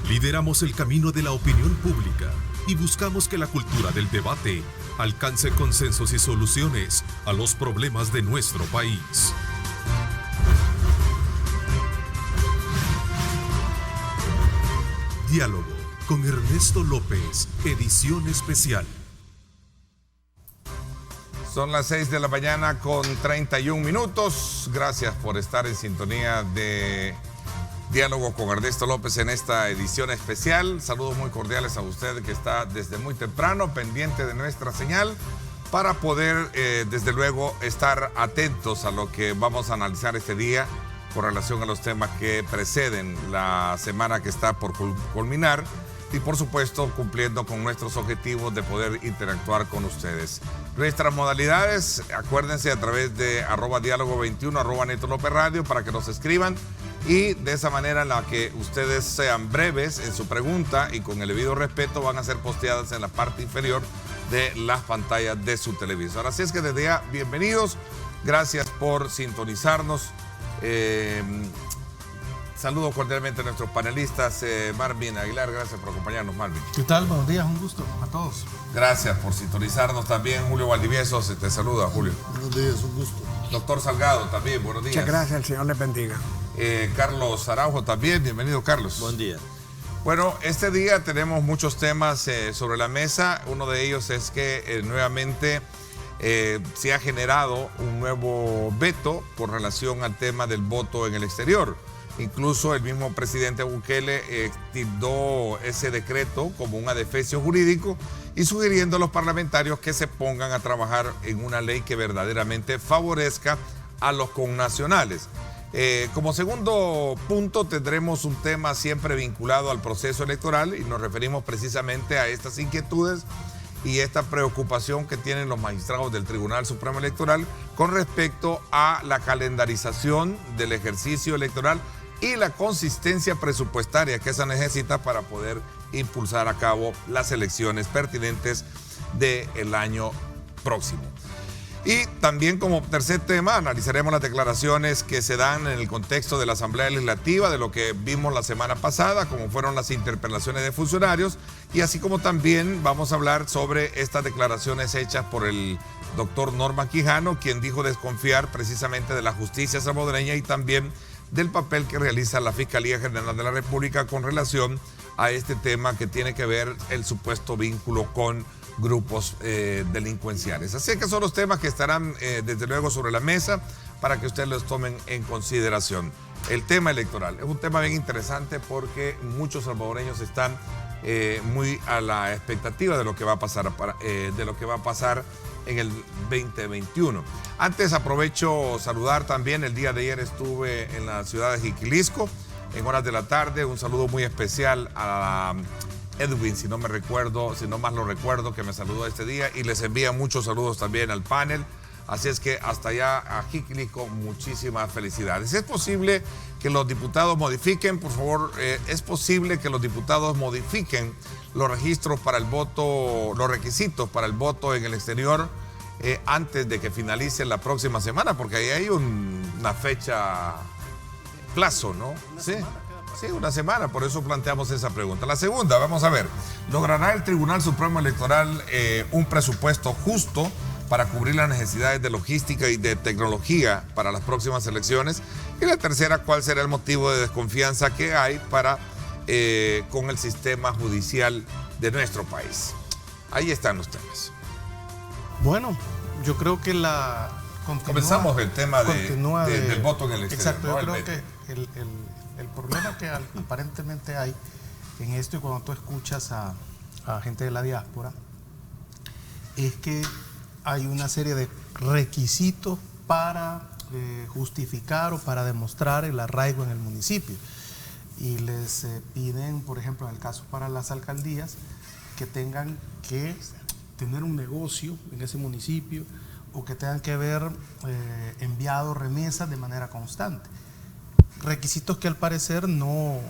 Lideramos el camino de la opinión pública y buscamos que la cultura del debate alcance consensos y soluciones a los problemas de nuestro país. Diálogo con Ernesto López, edición especial. Son las 6 de la mañana con 31 minutos. Gracias por estar en sintonía de Diálogo con Ernesto López en esta edición especial. Saludos muy cordiales a usted que está desde muy temprano pendiente de nuestra señal para poder, desde luego, estar atentos a lo que vamos a analizar este día con relación a los temas que preceden la semana que está por culminar y, por supuesto, cumpliendo con nuestros objetivos de poder interactuar con ustedes. Nuestras modalidades, acuérdense, a través de @diálogo21, @Neto López Radio, para que nos escriban y de esa manera en la que ustedes sean breves en su pregunta y con el debido respeto van a ser posteadas en la parte inferior de las pantallas de su televisor. Así es que desde ya, bienvenidos, gracias por sintonizarnos. Saludo cordialmente a nuestros panelistas. Marvin Aguilar, gracias por acompañarnos, Marvin. ¿Qué tal? Buenos días, un gusto a todos. Gracias por sintonizarnos también. Julio Valdivieso, se te saluda, Julio. Buenos días, un gusto. Doctor Salgado también, buenos días. Muchas gracias, el Señor les bendiga. Carlos Araujo también, bienvenido, Carlos. Buen día. Bueno, este día tenemos muchos temas sobre la mesa. Uno de ellos es que nuevamente se ha generado un nuevo veto con relación al tema del voto en el exterior. Incluso el mismo presidente Bukele tildó ese decreto como un adefesio jurídico y sugiriendo a los parlamentarios que se pongan a trabajar en una ley que verdaderamente favorezca a los connacionales. Como segundo punto tendremos un tema siempre vinculado al proceso electoral y nos referimos precisamente a estas inquietudes y esta preocupación que tienen los magistrados del Tribunal Supremo Electoral con respecto a la calendarización del ejercicio electoral y la consistencia presupuestaria que se necesita para poder impulsar a cabo las elecciones pertinentes del año próximo. Y también como tercer tema analizaremos las declaraciones que se dan en el contexto de la Asamblea Legislativa, de lo que vimos la semana pasada, como fueron las interpelaciones de funcionarios, y así como también vamos a hablar sobre estas declaraciones hechas por el doctor Norman Quijano, quien dijo desconfiar precisamente de la justicia salvadoreña y también del papel que realiza la Fiscalía General de la República con relación a este tema que tiene que ver el supuesto vínculo con grupos delincuenciales. Así que son los temas que estarán desde luego sobre la mesa para que ustedes los tomen en consideración. El tema electoral es un tema bien interesante porque muchos salvadoreños están muy a la expectativa de lo que va a pasar en el 2021. Antes aprovecho saludar también, el día de ayer estuve en la ciudad de Jiquilisco en horas de la tarde. Un saludo muy especial a Edwin, si no mal lo recuerdo, que me saludó este día y les envía muchos saludos también al panel. Así es que hasta allá a Jiquilisco, muchísimas felicidades. ¿Es posible que los diputados modifiquen, por favor, es posible que los diputados modifiquen los registros para el voto, los requisitos para el voto en el exterior antes de que finalice la próxima semana? Porque ahí hay una fecha, plazo, ¿no? Sí, una semana, por eso planteamos esa pregunta. La segunda, vamos a ver, ¿logrará el Tribunal Supremo Electoral un presupuesto justo para cubrir las necesidades de logística y de tecnología para las próximas elecciones? Y la tercera, ¿cuál será el motivo de desconfianza que hay con el sistema judicial de nuestro país? Ahí están los temas. Bueno, yo creo que comenzamos el tema del voto en el exterior. Exacto, yo creo que el problema que aparentemente hay en esto, y cuando tú escuchas a gente de la diáspora, es que hay una serie de requisitos para justificar o para demostrar el arraigo en el municipio. Y les piden, por ejemplo, en el caso para las alcaldías, que tengan que tener un negocio en ese municipio o que tengan que haber enviado remesas de manera constante. Requisitos que al parecer no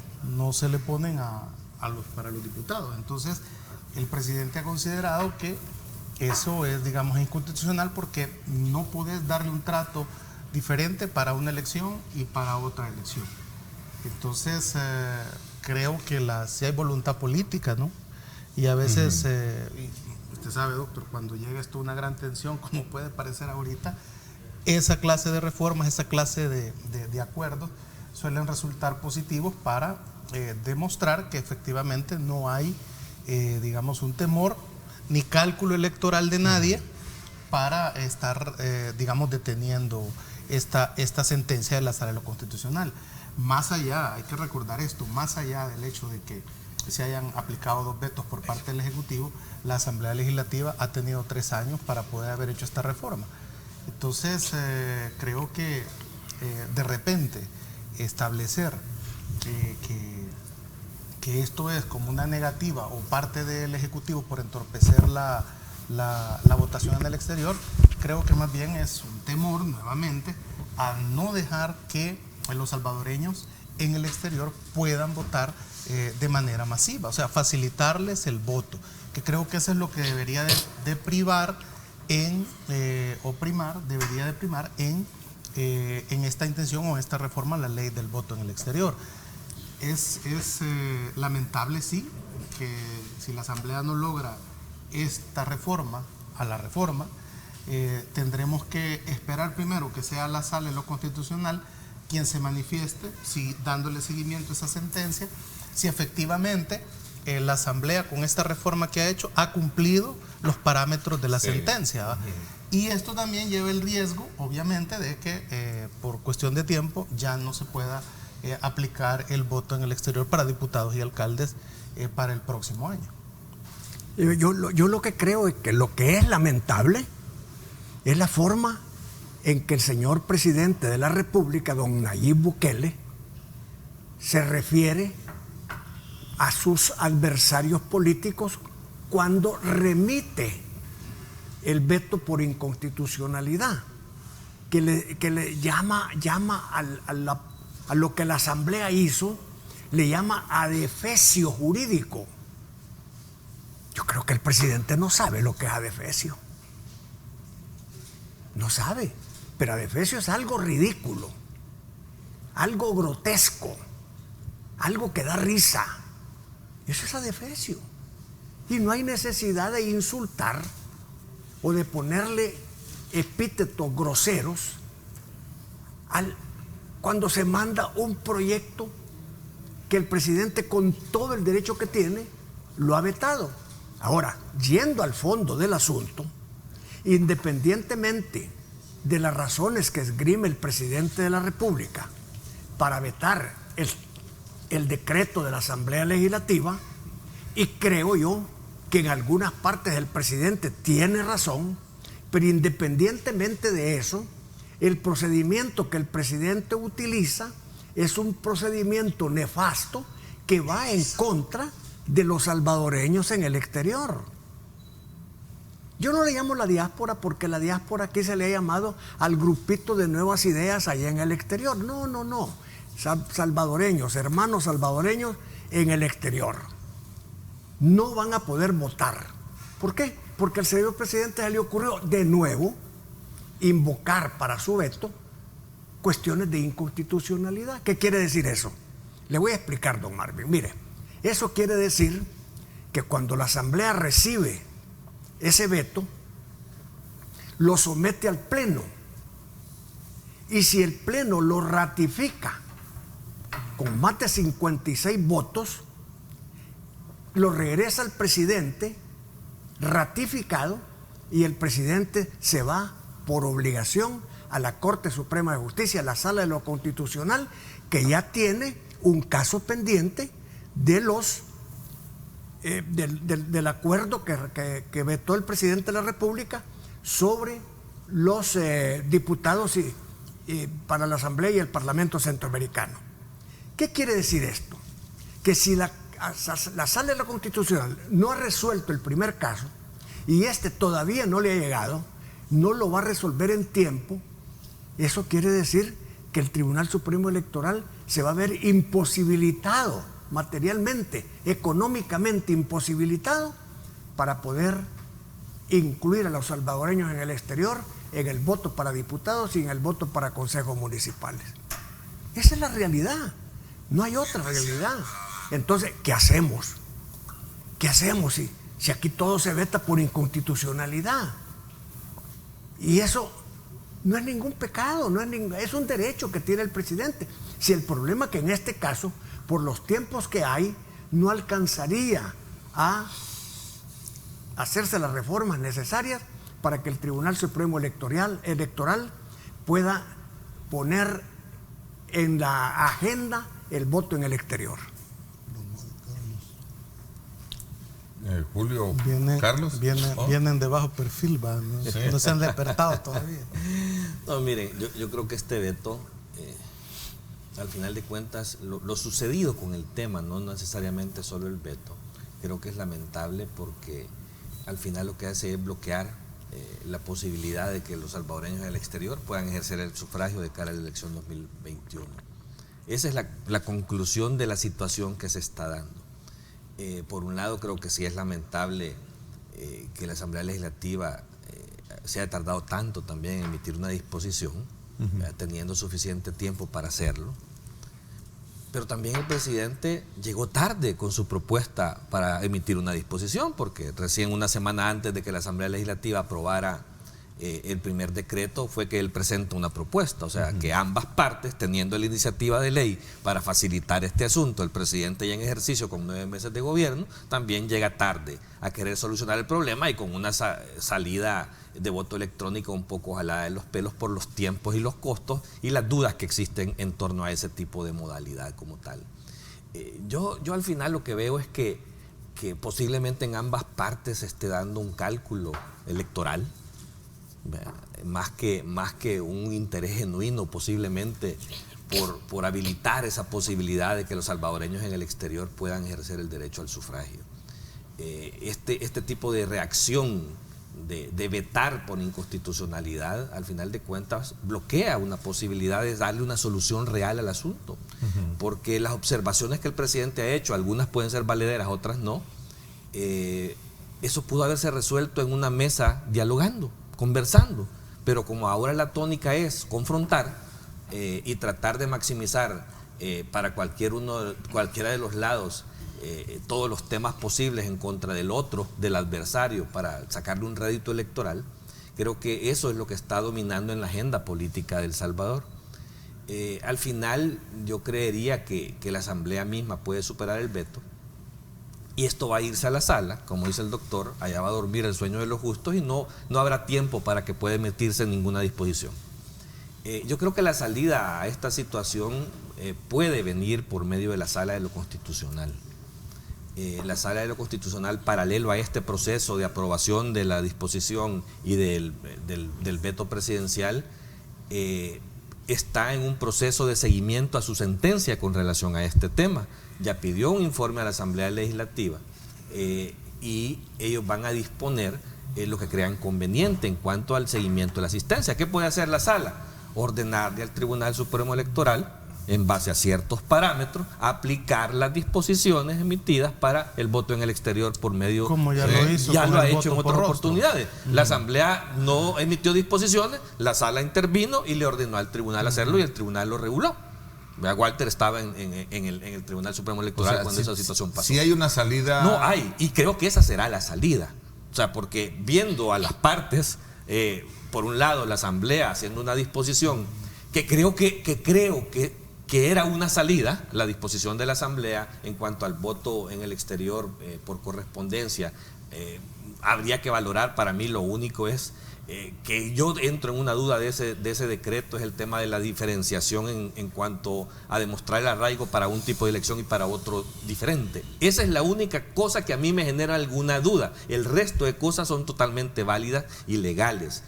se le ponen para los diputados. Entonces, el presidente ha considerado que eso es, digamos, inconstitucional porque no puedes darle un trato diferente para una elección y para otra elección. Entonces, creo que si hay voluntad política, ¿no? Y a veces, y usted sabe, doctor, cuando llega esto una gran tensión, como puede parecer ahorita, esa clase de reformas, esa clase de acuerdos suelen resultar positivos para demostrar que efectivamente no hay, digamos, un temor ni cálculo electoral de nadie para estar, digamos, deteniendo esta sentencia de la Sala de lo Constitucional. Más allá, hay que recordar esto, más allá del hecho de que se hayan aplicado 2 vetos por parte del Ejecutivo, la Asamblea Legislativa ha tenido 3 años para poder haber hecho esta reforma. Entonces, creo que de repente establecer que esto es como una negativa o parte del Ejecutivo por entorpecer la votación en el exterior, creo que más bien es un temor nuevamente a no dejar que los salvadoreños en el exterior puedan votar de manera masiva, o sea, facilitarles el voto, que creo que eso es lo que debería de privar debería de primar en esta intención o esta reforma a la ley del voto en el exterior. Es lamentable, sí, que si la Asamblea no logra esta reforma, tendremos que esperar primero que sea la Sala de lo Constitucional quien se manifieste, si dándole seguimiento a esa sentencia, si efectivamente la Asamblea con esta reforma que ha hecho ha cumplido los parámetros de la sentencia, ¿va? Y esto también lleva el riesgo, obviamente, de que por cuestión de tiempo ya no se pueda aplicar el voto en el exterior para diputados y alcaldes para el próximo año. Yo lo que creo es que lo que es lamentable es la forma en que el señor presidente de la República, don Nayib Bukele, se refiere a sus adversarios políticos cuando remite el veto por inconstitucionalidad, que le llama a lo que la Asamblea hizo, le llama adefesio jurídico. Yo creo que el presidente no sabe lo que es adefesio. No sabe, pero adefesio es algo ridículo, algo grotesco, algo que da risa. Eso es adefesio. Y no hay necesidad de insultar o de ponerle epítetos groseros cuando se manda un proyecto que el presidente, con todo el derecho que tiene, lo ha vetado. Ahora, yendo al fondo del asunto, independientemente de las razones que esgrime el presidente de la República para vetar el decreto de la Asamblea Legislativa, y creo yo que en algunas partes el presidente tiene razón, pero independientemente de eso, el procedimiento que el presidente utiliza es un procedimiento nefasto que va en contra de los salvadoreños en el exterior. Yo no le llamo la diáspora porque la diáspora aquí se le ha llamado al grupito de nuevas ideas allá en el exterior. No. Salvadoreños, hermanos salvadoreños en el exterior, no van a poder votar. ¿Por qué? Porque al señor presidente se le ocurrió de nuevo invocar para su veto cuestiones de inconstitucionalidad. ¿Qué quiere decir eso? Le voy a explicar, don Marvin. Mire, eso quiere decir que cuando la Asamblea recibe ese veto, lo somete al Pleno, y si el Pleno lo ratifica con más de 56 votos, lo regresa al presidente ratificado, y el presidente se va por obligación a la Corte Suprema de Justicia, a la Sala de lo Constitucional, que ya tiene un caso pendiente de del acuerdo que vetó el presidente de la República sobre los diputados para la Asamblea y el Parlamento Centroamericano. ¿Qué quiere decir esto? Que si la Sala de la Constitucional no ha resuelto el primer caso y este todavía no le ha llegado, no lo va a resolver en tiempo, eso quiere decir que el Tribunal Supremo Electoral se va a ver imposibilitado materialmente, económicamente imposibilitado para poder incluir a los salvadoreños en el exterior en el voto para diputados y en el voto para consejos municipales. Esa es la realidad, no hay otra realidad. Entonces, ¿qué hacemos? ¿Qué hacemos si aquí todo se veta por inconstitucionalidad? Y eso no es ningún pecado, es un derecho que tiene el presidente. Si el problema es que en este caso, por los tiempos que hay, no alcanzaría a hacerse las reformas necesarias para que el Tribunal Supremo Electoral pueda poner en la agenda el voto en el exterior. Julio, Carlos. Vienen de bajo perfil, no se han despertado todavía. No, miren, yo creo que este veto, al final de cuentas, lo sucedido con el tema, no necesariamente solo el veto, creo que es lamentable porque al final lo que hace es bloquear la posibilidad de que los salvadoreños en el exterior puedan ejercer el sufragio de cara a la elección 2021. Esa es la conclusión de la situación que se está dando. Por un lado, creo que sí es lamentable que la Asamblea Legislativa se haya tardado tanto también en emitir una disposición, teniendo suficiente tiempo para hacerlo. Pero también el presidente llegó tarde con su propuesta para emitir una disposición, porque recién una semana antes de que la Asamblea Legislativa aprobara el primer decreto fue que él presenta una propuesta, o sea, que ambas partes, teniendo la iniciativa de ley para facilitar este asunto, el presidente ya en ejercicio con 9 meses de gobierno, también llega tarde a querer solucionar el problema y con una salida de voto electrónico un poco jalada de los pelos por los tiempos y los costos y las dudas que existen en torno a ese tipo de modalidad como tal. Yo al final lo que veo es que posiblemente en ambas partes se esté dando un cálculo electoral, más que un interés genuino posiblemente por habilitar esa posibilidad de que los salvadoreños en el exterior puedan ejercer el derecho al sufragio. Este tipo de reacción de vetar por inconstitucionalidad, al final de cuentas, bloquea una posibilidad de darle una solución real al asunto. Porque las observaciones que el presidente ha hecho, algunas pueden ser valederas, otras no, eso pudo haberse resuelto en una mesa dialogando, conversando, pero como ahora la tónica es confrontar y tratar de maximizar para cualquiera de los lados todos los temas posibles en contra del otro, del adversario, para sacarle un rédito electoral, creo que eso es lo que está dominando en la agenda política de El Salvador. Al final yo creería que la Asamblea misma puede superar el veto. Y esto va a irse a la sala, como dice el doctor, allá va a dormir el sueño de los justos y no habrá tiempo para que pueda emitirse en ninguna disposición. Yo creo que la salida a esta situación puede venir por medio de la Sala de lo Constitucional. La Sala de lo Constitucional, paralelo a este proceso de aprobación de la disposición y del veto presidencial, está en un proceso de seguimiento a su sentencia con relación a este tema. Ya pidió un informe a la Asamblea Legislativa y ellos van a disponer lo que crean conveniente en cuanto al seguimiento de la asistencia. ¿Qué puede hacer la Sala? Ordenarle al Tribunal Supremo Electoral, en base a ciertos parámetros, aplicar las disposiciones emitidas para el voto en el exterior por medio... Como ya lo hizo. Ya lo ha hecho en otras oportunidades. La Asamblea no emitió disposiciones, la Sala intervino y le ordenó al Tribunal hacerlo y el Tribunal lo reguló. Walter estaba en el Tribunal Supremo Electoral cuando esa situación pasó. Si hay una salida... No hay, y creo que esa será la salida. O sea, porque viendo a las partes, por un lado la Asamblea haciendo una disposición que creo que era una salida, la disposición de la Asamblea en cuanto al voto en el exterior por correspondencia, habría que valorar. Para mí lo único es que yo entro en una duda de ese decreto, es el tema de la diferenciación en cuanto a demostrar el arraigo para un tipo de elección y para otro diferente. Esa es la única cosa que a mí me genera alguna duda. El resto de cosas son totalmente válidas y legales.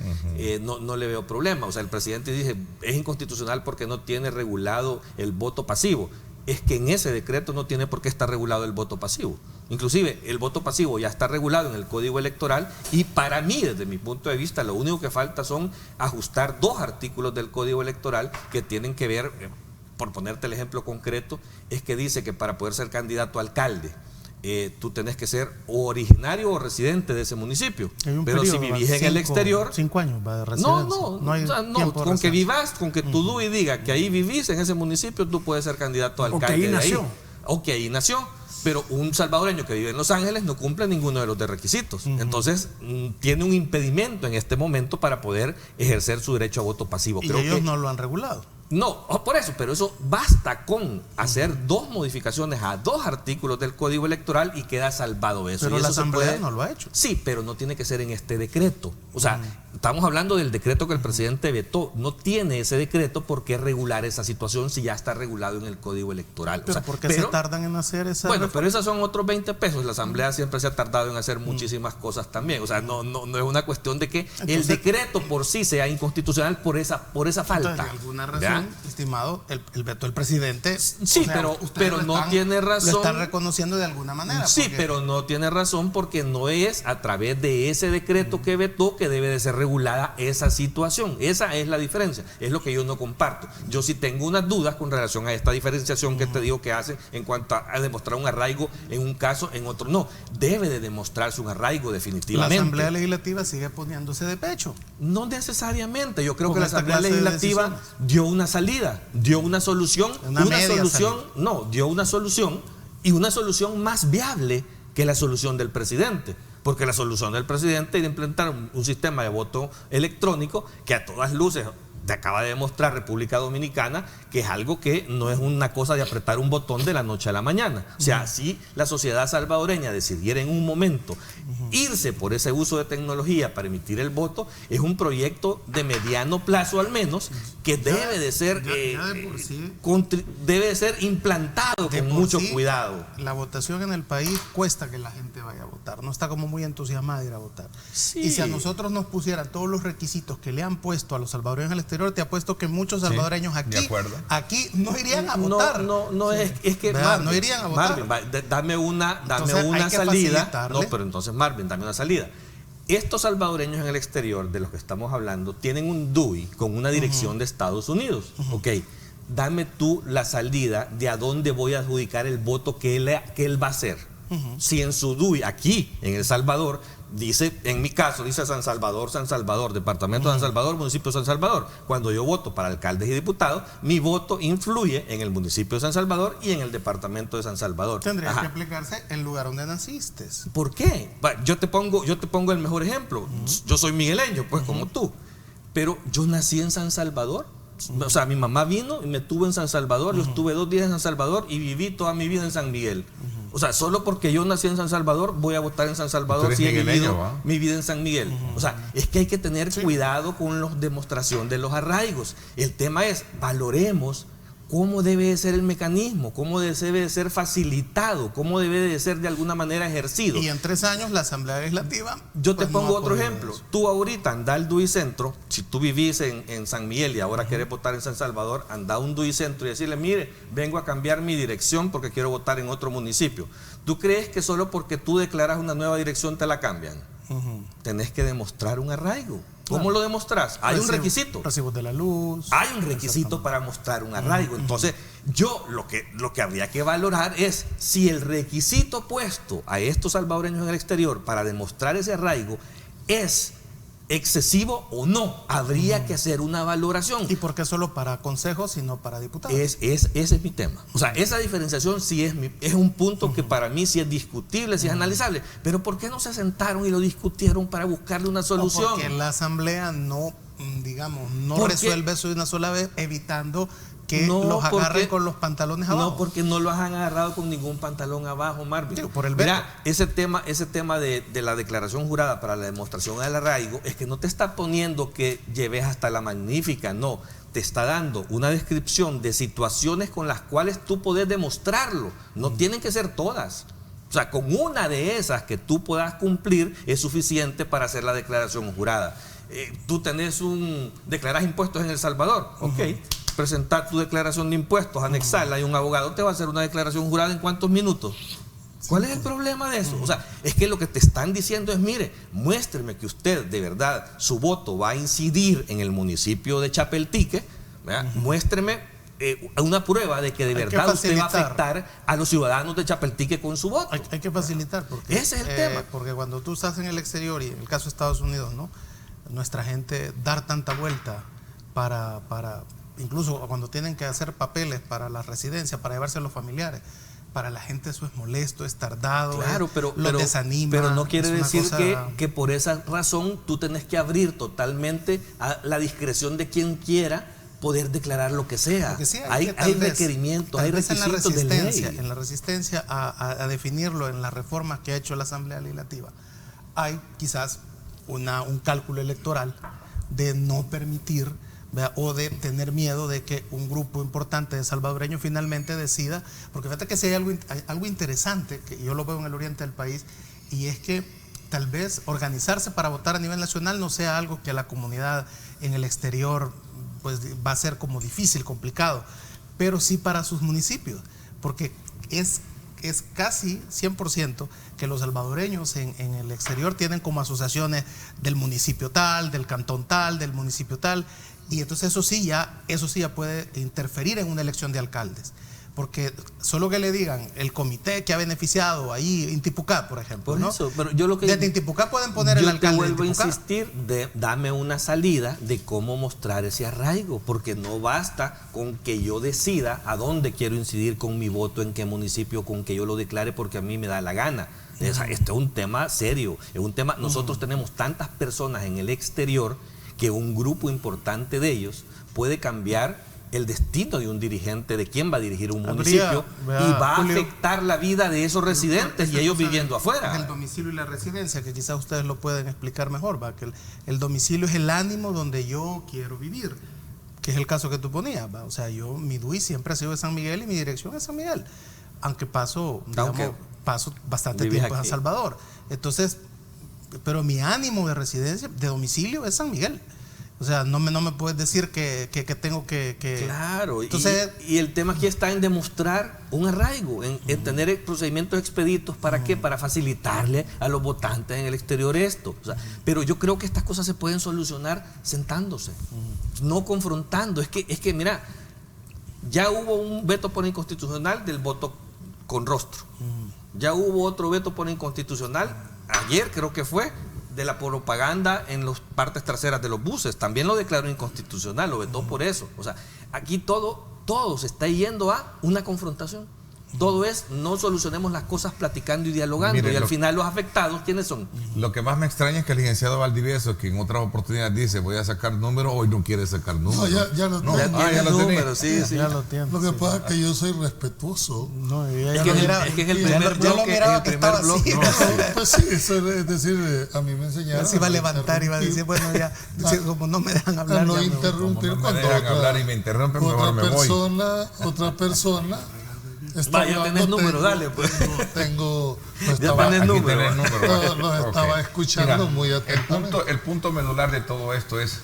No le veo problema. O sea, el presidente dice es inconstitucional porque no tiene regulado el voto pasivo. Es que en ese decreto no tiene por qué estar regulado el voto pasivo. Inclusive el voto pasivo ya está regulado en el Código Electoral y para mí, desde mi punto de vista, lo único que falta son ajustar 2 artículos del Código Electoral que tienen que ver, por ponerte el ejemplo concreto, es que dice que para poder ser candidato a alcalde, tú tenés que ser o originario o residente de ese municipio. Pero si vivís en el exterior... 5 años va de residencia. No, con que vivas, con que tu DUI diga que ahí vivís en ese municipio, tú puedes ser candidato a alcalde. O que ahí nació. Ok, ahí nació. Pero un salvadoreño que vive en Los Ángeles no cumple ninguno de los requisitos. Entonces, tiene un impedimento en este momento para poder ejercer su derecho a voto pasivo. Y ellos no lo han regulado. No, por eso, pero eso basta con hacer 2 modificaciones a 2 artículos del Código Electoral y queda salvado eso. Pero y la eso Asamblea no lo ha hecho. Sí, pero no tiene que ser en este decreto. O sea, estamos hablando del decreto que el presidente vetó. No tiene ese decreto por qué regular esa situación si ya está regulado en el Código Electoral. Pero ¿por qué se tardan en hacer esa Bueno, reforma? pero esos son otros 20 pesos. La Asamblea siempre se ha tardado en hacer muchísimas cosas también. O sea, no es una cuestión de que el decreto por sí sea inconstitucional por esa falta. Entonces, de alguna razón, estimado, el veto del presidente. Sí, pero no tiene razón. Lo están reconociendo de alguna manera. Sí, pero no tiene razón porque no es a través de ese decreto que vetó que debe de ser regulada esa situación. Esa es la diferencia. Es lo que yo no comparto. Yo sí tengo unas dudas con relación a esta diferenciación que te digo que hacen en cuanto a demostrar un arraigo en un caso, en otro no. Debe de demostrarse un arraigo definitivamente. La Asamblea Legislativa sigue poniéndose de pecho. No necesariamente. Yo creo que la Asamblea Legislativa dio una salida, dio una solución, dio una solución y una solución más viable que la solución del presidente. Porque la solución del presidente era implementar un sistema de voto electrónico que a todas luces te acaba de demostrar República Dominicana que es algo que no es una cosa de apretar un botón de la noche a la mañana. O sea, si la sociedad salvadoreña decidiera en un momento irse por ese uso de tecnología para emitir el voto, es un proyecto de mediano plazo al menos que debe de ser debe de ser implantado con mucho cuidado. La votación en el país cuesta que la gente vaya a votar, no está como muy entusiasmada de ir a votar. Sí. Y si a nosotros nos pusieran todos los requisitos que le han puesto a los salvadoreños al exterior, te apuesto que muchos salvadoreños aquí no irían a votar. No, es que Marvin, no irían a votar. Marvin, dame una salida. facilitarle. No, pero entonces Marvin, dame una salida. Estos salvadoreños en el exterior de los que estamos hablando tienen un DUI con una dirección de Estados Unidos. Ok, dame tú la salida de a dónde voy a adjudicar el voto que él va a hacer. Si en su DUI, aquí en El Salvador, dice, en mi caso, dice San Salvador, departamento de San Salvador, municipio de San Salvador. Cuando yo voto para alcaldes y diputados, mi voto influye en el municipio de San Salvador y en el departamento de San Salvador. Tendría que aplicarse el lugar donde naciste. ¿Por qué? Yo te pongo el mejor ejemplo. Yo soy migueleño, pues como tú. Pero yo nací en San Salvador. O sea, mi mamá vino y me tuvo en San Salvador. Yo estuve 2 días en San Salvador y viví toda mi vida en San Miguel. O sea, solo porque yo nací en San Salvador voy a votar en San Salvador si he vivido mi vida en San Miguel. O sea, es que hay que tener cuidado con la demostración de los arraigos. El tema es, valoremos cómo debe de ser el mecanismo, cómo debe de ser facilitado, cómo debe de ser de alguna manera ejercido. Y en 3 años la Asamblea Legislativa... Yo te pongo otro ejemplo. Tú ahorita anda al DUI Centro, si tú vivís en San Miguel y ahora querés votar en San Salvador, anda a un DUI Centro y decirle, mire, vengo a cambiar mi dirección porque quiero votar en otro municipio. ¿Tú crees que solo porque tú declaras una nueva dirección te la cambian? Tenés que demostrar un arraigo. ¿Cómo lo demostrás? Hay un requisito. Recibos de la luz. Hay un requisito para mostrar un arraigo. Entonces, yo lo que habría que valorar es si el requisito puesto a estos salvadoreños en el exterior para demostrar ese arraigo es excesivo o no. Habría que hacer una valoración. ¿Y por qué solo para consejos y no para diputados? Ese es mi tema. O sea, esa diferenciación sí es un punto que para mí sí es discutible, sí es analizable. Pero ¿por qué no se sentaron y lo discutieron para buscarle una solución? Porque la Asamblea no resuelve eso de una sola vez, evitando que los agarren con los pantalones abajo. No, porque no los han agarrado con ningún pantalón abajo, Marvin. Por el veto. Mira, ese tema de la declaración jurada para la demostración del arraigo es que no te está poniendo que lleves hasta la magnífica, no. Te está dando una descripción de situaciones con las cuales tú podés demostrarlo. No tienen que ser todas. O sea, con una de esas que tú puedas cumplir es suficiente para hacer la declaración jurada. Tú declarás impuestos en El Salvador, ok. Presentar tu declaración de impuestos, anexarla y un abogado te va a hacer una declaración jurada en ¿cuántos minutos? ¿Cuál es el problema de eso? O sea, es que lo que te están diciendo es, mire, muéstreme que usted de verdad, su voto va a incidir en el municipio de Chapeltique, ¿verdad? Muéstreme una prueba de que de verdad usted va a afectar a los ciudadanos de Chapeltique con su voto. Hay que facilitar, porque ese es el tema. Porque cuando tú estás en el exterior, y en el caso de Estados Unidos, ¿no? Nuestra gente dar tanta vuelta para incluso cuando tienen que hacer papeles para la residencia, para llevarse a los familiares, para la gente eso es molesto, es tardado, claro, los desanima. Pero no quiere decir cosa... que por esa razón tú tenés que abrir totalmente a la discreción de quien quiera poder declarar lo que sea. Hay requerimientos, hay requisitos de ley. En la resistencia a definirlo en las reformas que ha hecho la Asamblea Legislativa, hay quizás un cálculo electoral de no permitir, ¿verdad?, o de tener miedo de que un grupo importante de salvadoreños finalmente decida, porque fíjate que si hay algo interesante, que yo lo veo en el oriente del país, y es que tal vez organizarse para votar a nivel nacional no sea algo que a la comunidad en el exterior pues va a ser como difícil, complicado, pero sí para sus municipios, porque es casi 100% que los salvadoreños en el exterior tienen como asociaciones del municipio tal, del cantón tal, del municipio tal, y entonces eso sí ya puede interferir en una elección de alcaldes, porque solo que le digan el comité que ha beneficiado ahí Intipucá, por ejemplo, por ¿no? eso, pero yo lo que desde Intipucá pueden poner el alcalde. Yo te vuelvo a Intipucá. insistir, dame una salida de cómo mostrar ese arraigo, porque no basta con que yo decida a dónde quiero incidir con mi voto, en qué municipio, con que yo lo declare porque a mí me da la gana. Este es un tema serio, es un tema. Nosotros tenemos tantas personas en el exterior que un grupo importante de ellos puede cambiar el destino de un dirigente, de quién va a dirigir un municipio, y va a afectar la vida de esos residentes y ellos viviendo afuera. El domicilio y la residencia, que quizás ustedes lo pueden explicar mejor, ¿va? Que el domicilio es el ánimo donde yo quiero vivir, que es el caso que tú ponías, ¿va? O sea, mi DUI siempre ha sido de San Miguel y mi dirección es San Miguel, aunque paso bastante tiempo en San Salvador. Entonces, pero mi ánimo de residencia, de domicilio, es San Miguel. O sea, no me puedes decir que tengo que... Claro, entonces, y el tema aquí está en demostrar un arraigo, en tener procedimientos expeditos. ¿Para qué? Para facilitarle a los votantes en el exterior esto. O sea, pero yo creo que estas cosas se pueden solucionar sentándose, no confrontando. Es que mira, ya hubo un veto por inconstitucional del voto con rostro. Ya hubo otro veto por inconstitucional, ayer creo que fue, de la propaganda en las partes traseras de los buses. También lo declaró inconstitucional, lo vetó por eso. O sea, aquí todo se está yendo a una confrontación. Todo es, no solucionemos las cosas platicando y dialogando. Mire, y al final los afectados, ¿quiénes son? Lo que más me extraña es que el licenciado Valdivieso, que en otras oportunidades dice voy a sacar números, hoy no quiere sacar números. No, ya lo tengo. Ya lo tiene. Sí. Ya lo tiene. Lo que pasa es que yo soy respetuoso. No, es que es el primer bloque. Pues sí, eso es decir, a mí me enseñaron. Se iba a levantar y iba a decir, bueno, ya, como no me dejan hablar. No interrumpir cuando me dejan hablar y me interrumpen, mejor me voy. Otra persona. Vaya, tenés número, dale pues. Ya tenés número. Los estaba escuchando. Mira, muy atentamente. El punto medular de todo esto es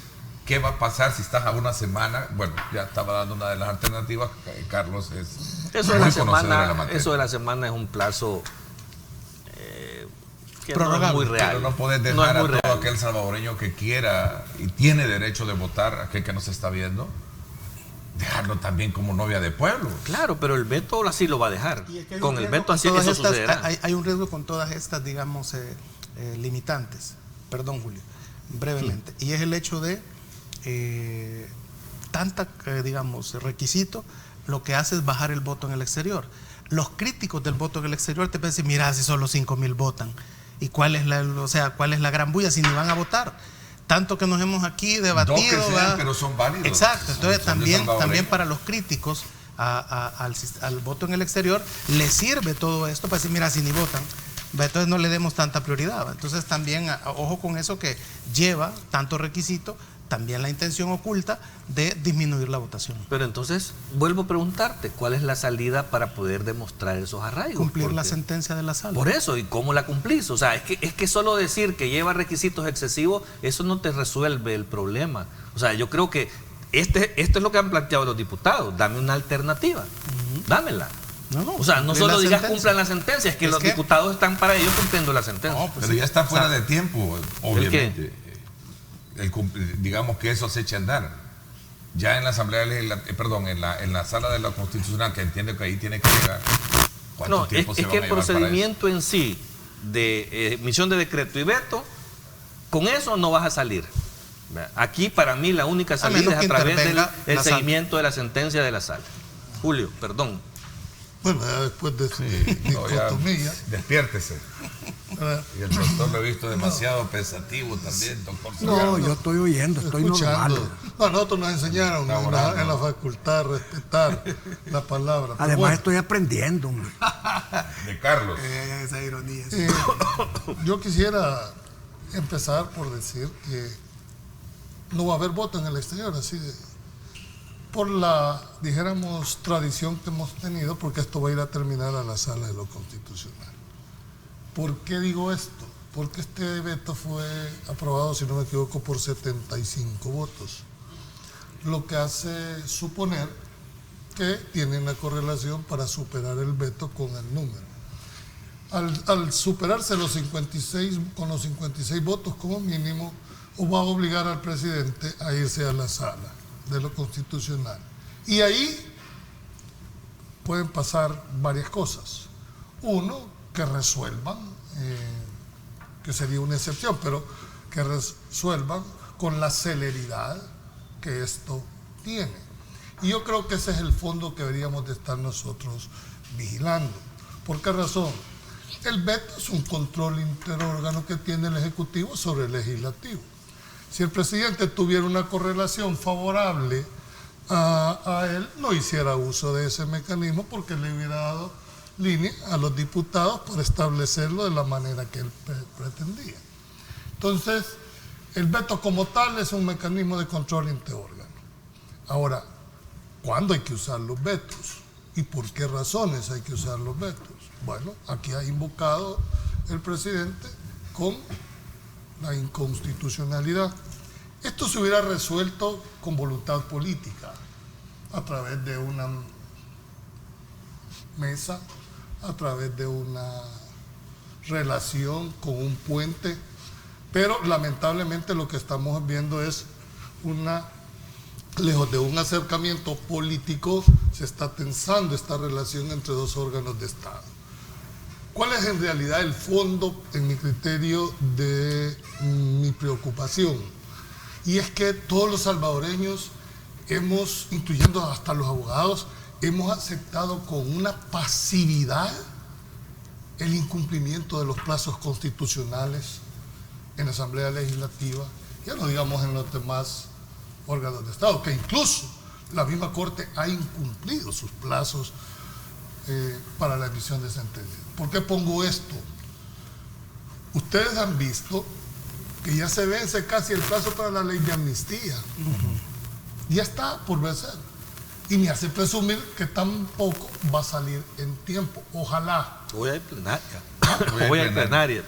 qué va a pasar si estás a una semana. Bueno, ya estaba dando una de las alternativas. Carlos es eso de la semana. Eso de la semana es un plazo que no es muy real. Pero no puedes dejar a todo aquel salvadoreño que quiera y tiene derecho de votar, aquel que nos está viendo, dejarlo también como novia de pueblo. Claro, pero el veto así lo va a dejar. Con el veto así eso sucederá. Hay un riesgo con todas estas, digamos, limitantes. Perdón, Julio, brevemente. Y es el hecho de digamos, requisito, lo que hace es bajar el voto en el exterior. Los críticos del voto en el exterior te pueden decir, mira, si solo 5,000 votan. ¿Y cuál es la gran bulla si ni van a votar? Tanto que nos hemos aquí debatido. No que sean, pero son válidos. Exacto. Entonces también para los críticos al voto en el exterior les sirve todo esto para decir, mira, si ni votan, entonces no le demos tanta prioridad. Entonces también, ojo con eso que lleva tanto requisito, también la intención oculta de disminuir la votación. Pero entonces, vuelvo a preguntarte, ¿cuál es la salida para poder demostrar esos arraigos? Cumplir la sentencia de la sala. Por eso, ¿y cómo la cumplís? O sea, es que solo decir que lleva requisitos excesivos, eso no te resuelve el problema. O sea, yo creo que esto es lo que han planteado los diputados. Dame una alternativa, dámela. No, o sea, no solo digas cumplan la sentencia, es que los diputados están para ellos cumpliendo la sentencia. No, pues pero ya está fuera de tiempo, obviamente. Digamos que eso se eche a andar. Ya en la Asamblea Legislativa, en la Sala de la Constitucional, que entiende que ahí tiene que llegar. No, es que el procedimiento en sí de emisión de decreto y veto, con eso no vas a salir. Aquí para mí la única salida es a través del seguimiento de la sentencia de la Sala. Julio, perdón. Bueno, ya después de su No, ya, dicotomía. despiértese. ¿verdad? Y el doctor lo he visto demasiado pensativo también, doctor. No, yo estoy oyendo, estoy Escuchando. normal. No, nosotros nos enseñaron Está orando. en la facultad a respetar la palabra. Pero Además bueno, estoy aprendiendo, hombre. De Carlos. Esa ironía. yo quisiera empezar por decir que no va a haber voto en el exterior, así de, por la, dijéramos, tradición que hemos tenido, porque esto va a ir a terminar a la sala de lo constitucional. ¿Por qué digo esto? Porque este veto fue aprobado, si no me equivoco, por 75 votos, lo que hace suponer que tiene una correlación para superar el veto con el número. Al superarse los 56, con los 56 votos como mínimo, va a obligar al presidente a irse a la sala de lo constitucional. Y ahí pueden pasar varias cosas. Uno, que resuelvan, que sería una excepción, pero que resuelvan con la celeridad que esto tiene. Y yo creo que ese es el fondo que deberíamos de estar nosotros vigilando. ¿Por qué razón? El veto es un control interórgano que tiene el Ejecutivo sobre el Legislativo. Si el presidente tuviera una correlación favorable a él, no hiciera uso de ese mecanismo porque le hubiera dado línea a los diputados para establecerlo de la manera que él pretendía. Entonces, el veto como tal es un mecanismo de control interórgano. Ahora, ¿cuándo hay que usar los vetos? ¿Y por qué razones hay que usar los vetos? Bueno, aquí ha invocado el presidente con la inconstitucionalidad. Esto se hubiera resuelto con voluntad política, a través de una mesa, a través de una relación con un puente, pero lamentablemente lo que estamos viendo es lejos de un acercamiento político, se está tensando esta relación entre dos órganos de Estado. ¿Cuál es en realidad el fondo, en mi criterio, de mi preocupación? Y es que todos los salvadoreños hemos, incluyendo hasta los abogados, hemos aceptado con una pasividad el incumplimiento de los plazos constitucionales en la Asamblea Legislativa, ya no digamos en los demás órganos de Estado, que incluso la misma Corte ha incumplido sus plazos para la emisión de sentencias. ¿Por qué pongo esto? Ustedes han visto que ya se vence casi el plazo para la ley de amnistía. Ya está por vencer. Y me hace presumir que tampoco va a salir en tiempo. Ojalá. Voy a ir plenaria. Voy a ir plenaria.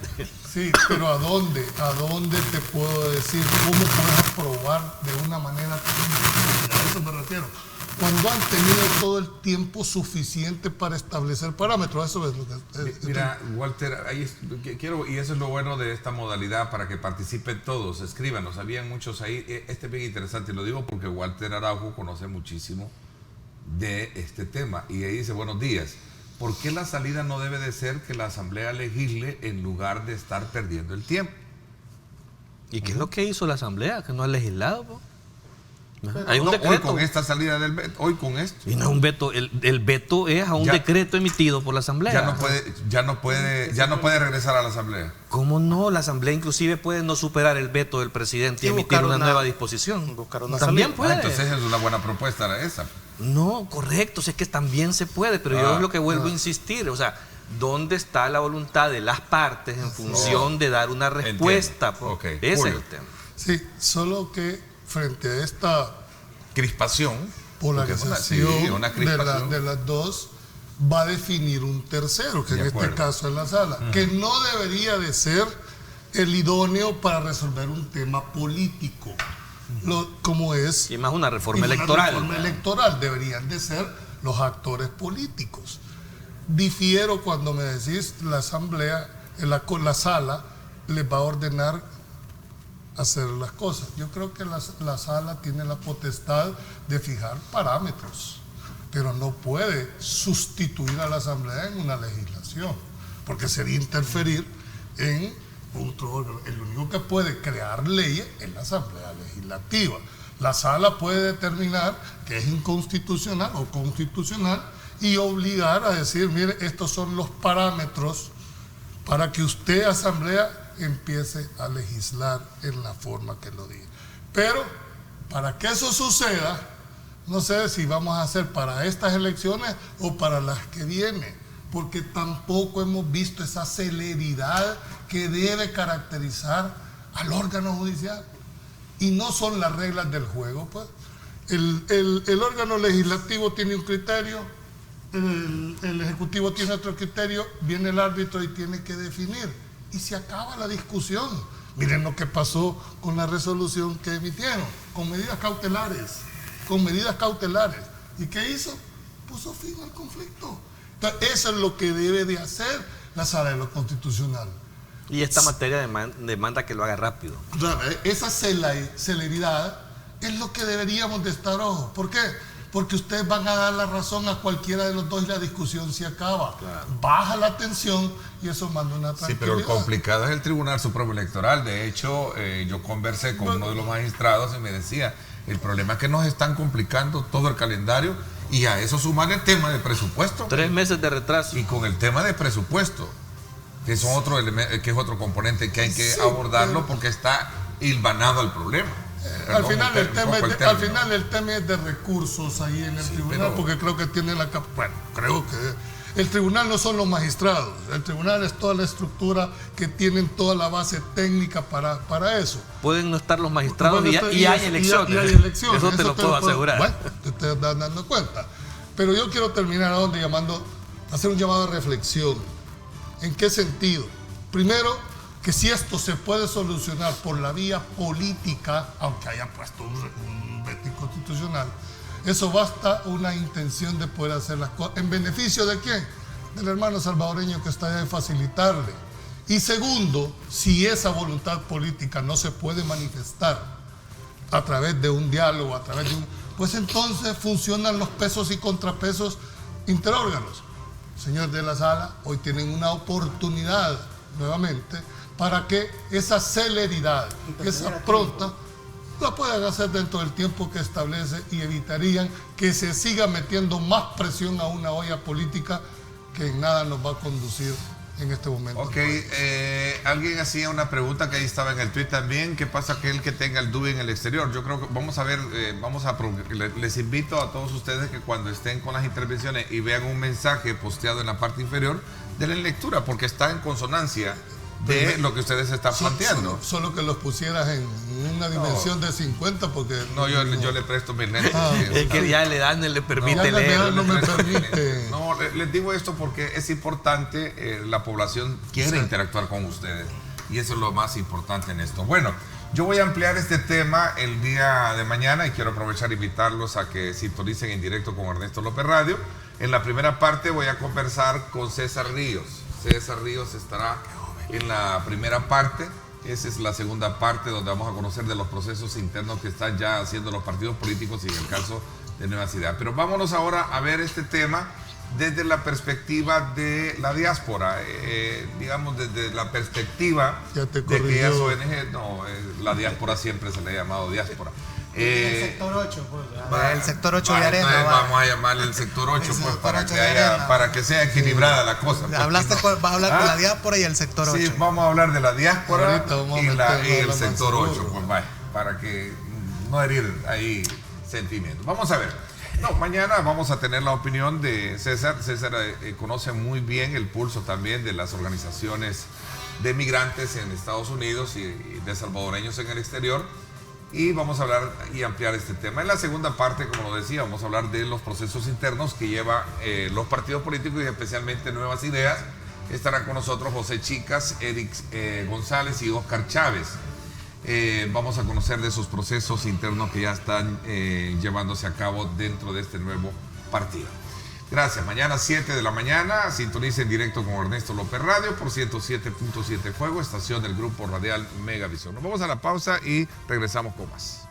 Sí, pero ¿a dónde? ¿A dónde te puedo decir cómo puedes aprobar de una manera tan... A eso me refiero. Cuando han tenido todo el tiempo suficiente para establecer parámetros. Eso es lo que... Mira, Walter, ahí quiero, y eso es lo bueno de esta modalidad, para que participen todos, escríbanos. Habían muchos ahí. Este es bien interesante, y lo digo porque Walter Araujo conoce muchísimo de este tema. Y ahí dice, buenos días. ¿Por qué la salida no debe de ser que la Asamblea legisle en lugar de estar perdiendo el tiempo? ¿Y qué es lo que hizo la Asamblea? Que no ha legislado, po. Hay un No, decreto. hoy con esta salida del veto, hoy con esto. Y no es un veto, el veto es a un decreto emitido por la Asamblea. Ya no puede regresar a la Asamblea. ¿Cómo no? La Asamblea inclusive puede no superar el veto del presidente y emitir una nueva disposición. También puede. Entonces es una buena propuesta era esa. No, correcto, es que también se puede, pero yo es lo que vuelvo a insistir, o sea, ¿dónde está la voluntad de las partes en función de dar una respuesta? Okay. Ese Julio. es el tema. Sí, solo que frente a esta Crispación. polarización Una crispación. de las dos, va a definir un tercero, que De en acuerdo. este caso es la sala, que no debería de ser el idóneo para resolver un tema político, como es... Y más una reforma y una electoral. reforma electoral, deberían de ser los actores políticos. Difiero cuando me decís la asamblea, la sala les va a ordenar hacer las cosas. Yo creo que la sala tiene la potestad de fijar parámetros, pero no puede sustituir a la asamblea en una legislación, porque sería interferir en otro órgano. El único que puede crear leyes es la asamblea legislativa. La sala puede determinar que es inconstitucional o constitucional y obligar a decir, mire, estos son los parámetros para que usted, Asamblea, empiece a legislar en la forma que lo diga. Pero para que eso suceda, no sé si vamos a hacer para estas elecciones o para las que vienen, porque tampoco hemos visto esa celeridad que debe caracterizar al órgano judicial. Y no son las reglas del juego, pues. El órgano legislativo tiene un criterio, el ejecutivo tiene otro criterio, viene el árbitro y tiene que definir. Y se acaba la discusión. Miren lo que pasó con la resolución que emitieron, con medidas cautelares. ¿Y qué hizo? Puso fin al conflicto. Entonces, eso es lo que debe de hacer la Sala de lo Constitucional. Y esta materia demanda que lo haga rápido. Esa celeridad es lo que deberíamos de estar ojo. ¿Por qué? Porque ustedes van a dar la razón a cualquiera de los dos y la discusión se acaba. Claro. Baja la tensión y eso manda una tranquilidad. Sí, pero lo complicado es el Tribunal Supremo Electoral. De hecho, yo conversé con uno de los magistrados y me decía, el problema es que nos están complicando todo el calendario y a eso sumar el tema de presupuesto. 3 meses de retraso. Y con el tema de presupuesto, que es otro elemento, que es otro componente que hay que abordarlo porque está hilvanado el problema. Al final el tema es de recursos ahí en el tribunal, porque creo que tiene creo que el tribunal no son los magistrados, el tribunal es toda la estructura que tienen toda la base técnica para eso. Pueden no estar los magistrados y hay elecciones. Y hay elecciones. Eso te lo puedo asegurar. Bueno, te estás dando cuenta. Pero yo quiero terminar hacer un llamado a reflexión. ¿En qué sentido? Primero, que si esto se puede solucionar por la vía política, aunque haya puesto un veto inconstitucional, eso basta una intención de poder hacer las cosas. ¿En beneficio de quién? Del hermano salvadoreño que está de facilitarle. Y segundo, si esa voluntad política no se puede manifestar a través de un diálogo, pues entonces funcionan los pesos y contrapesos interórganos. Señor de la Sala, hoy tienen una oportunidad nuevamente para que esa celeridad, esa pronta, la puedan hacer dentro del tiempo que establece y evitarían que se siga metiendo más presión a una olla política que en nada nos va a conducir en este momento. Ok, alguien hacía una pregunta que ahí estaba en el tweet también. ¿Qué pasa aquel que tenga el DUI en el exterior? Yo creo que vamos a ver, les invito a todos ustedes que cuando estén con las intervenciones y vean un mensaje posteado en la parte inferior, denle lectura porque está en consonancia de lo que ustedes están planteando. Solo que los pusieras en una dimensión de 50 porque... No, yo le presto mis lentes. Es que ya la edad no le permite leer. No me permite. No, les digo esto porque es importante, la población quiere interactuar con ustedes y eso es lo más importante en esto. Bueno, yo voy a ampliar este tema el día de mañana y quiero aprovechar e invitarlos a que sintonicen en directo con Ernesto López Radio. En la primera parte voy a conversar con César Ríos. César Ríos estará en la primera parte. Esa es la segunda parte donde vamos a conocer de los procesos internos que están ya haciendo los partidos políticos y en el caso de Nueva Ideas. Pero vámonos ahora a ver este tema desde la perspectiva de la diáspora, digamos desde la perspectiva de que ONG, la diáspora siempre se le ha llamado diáspora. El sector 8, pues. El sector 8 de Arena. Vamos a llamarle el sector 8, pues, para que sea equilibrada la cosa. Pues, vas a hablar de la diáspora y el sector 8. Sí, vamos a hablar de la diáspora y el sector 8, pues vaya, para que no herir ahí sentimientos. Vamos a ver. No, mañana vamos a tener la opinión de César. César conoce muy bien el pulso también de las organizaciones de migrantes en Estados Unidos y de salvadoreños en el exterior. Y vamos a hablar y ampliar este tema. En la segunda parte, como lo decía, vamos a hablar de los procesos internos que lleva los partidos políticos y especialmente Nuevas Ideas. Estarán con nosotros José Chicas, Eric González y Oscar Chávez. Vamos a conocer de esos procesos internos que ya están llevándose a cabo dentro de este nuevo partido. Gracias. Mañana 7 de la mañana, sintonice en directo con Ernesto López Radio por 107.7 Fuego, estación del Grupo Radial Megavisión. Nos vamos a la pausa y regresamos con más.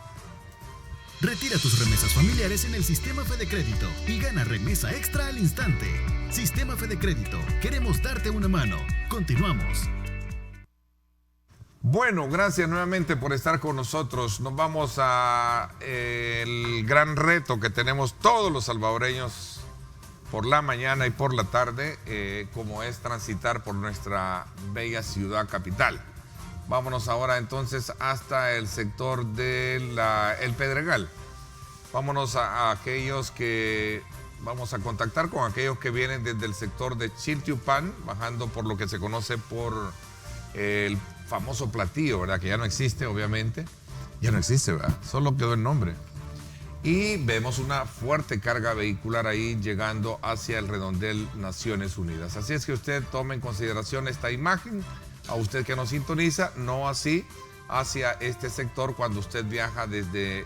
Retira tus remesas familiares en el Sistema Fede Crédito y gana remesa extra al instante. Sistema Fede Crédito, queremos darte una mano. Continuamos. Bueno, gracias nuevamente por estar con nosotros. Nos vamos a el gran reto que tenemos todos los salvadoreños por la mañana y por la tarde, como es transitar por nuestra bella ciudad capital. Vámonos ahora entonces hasta el sector de El Pedregal. Vámonos a aquellos que... Vamos a contactar con aquellos que vienen desde el sector de Chiltiupan, bajando por lo que se conoce por el famoso Platillo, ¿verdad? Que ya no existe, obviamente. Ya no existe, ¿verdad? Solo quedó el nombre. Y vemos una fuerte carga vehicular ahí llegando hacia el redondel Naciones Unidas. Así es que usted tome en consideración esta imagen, a usted que nos sintoniza, no así hacia este sector cuando usted viaja desde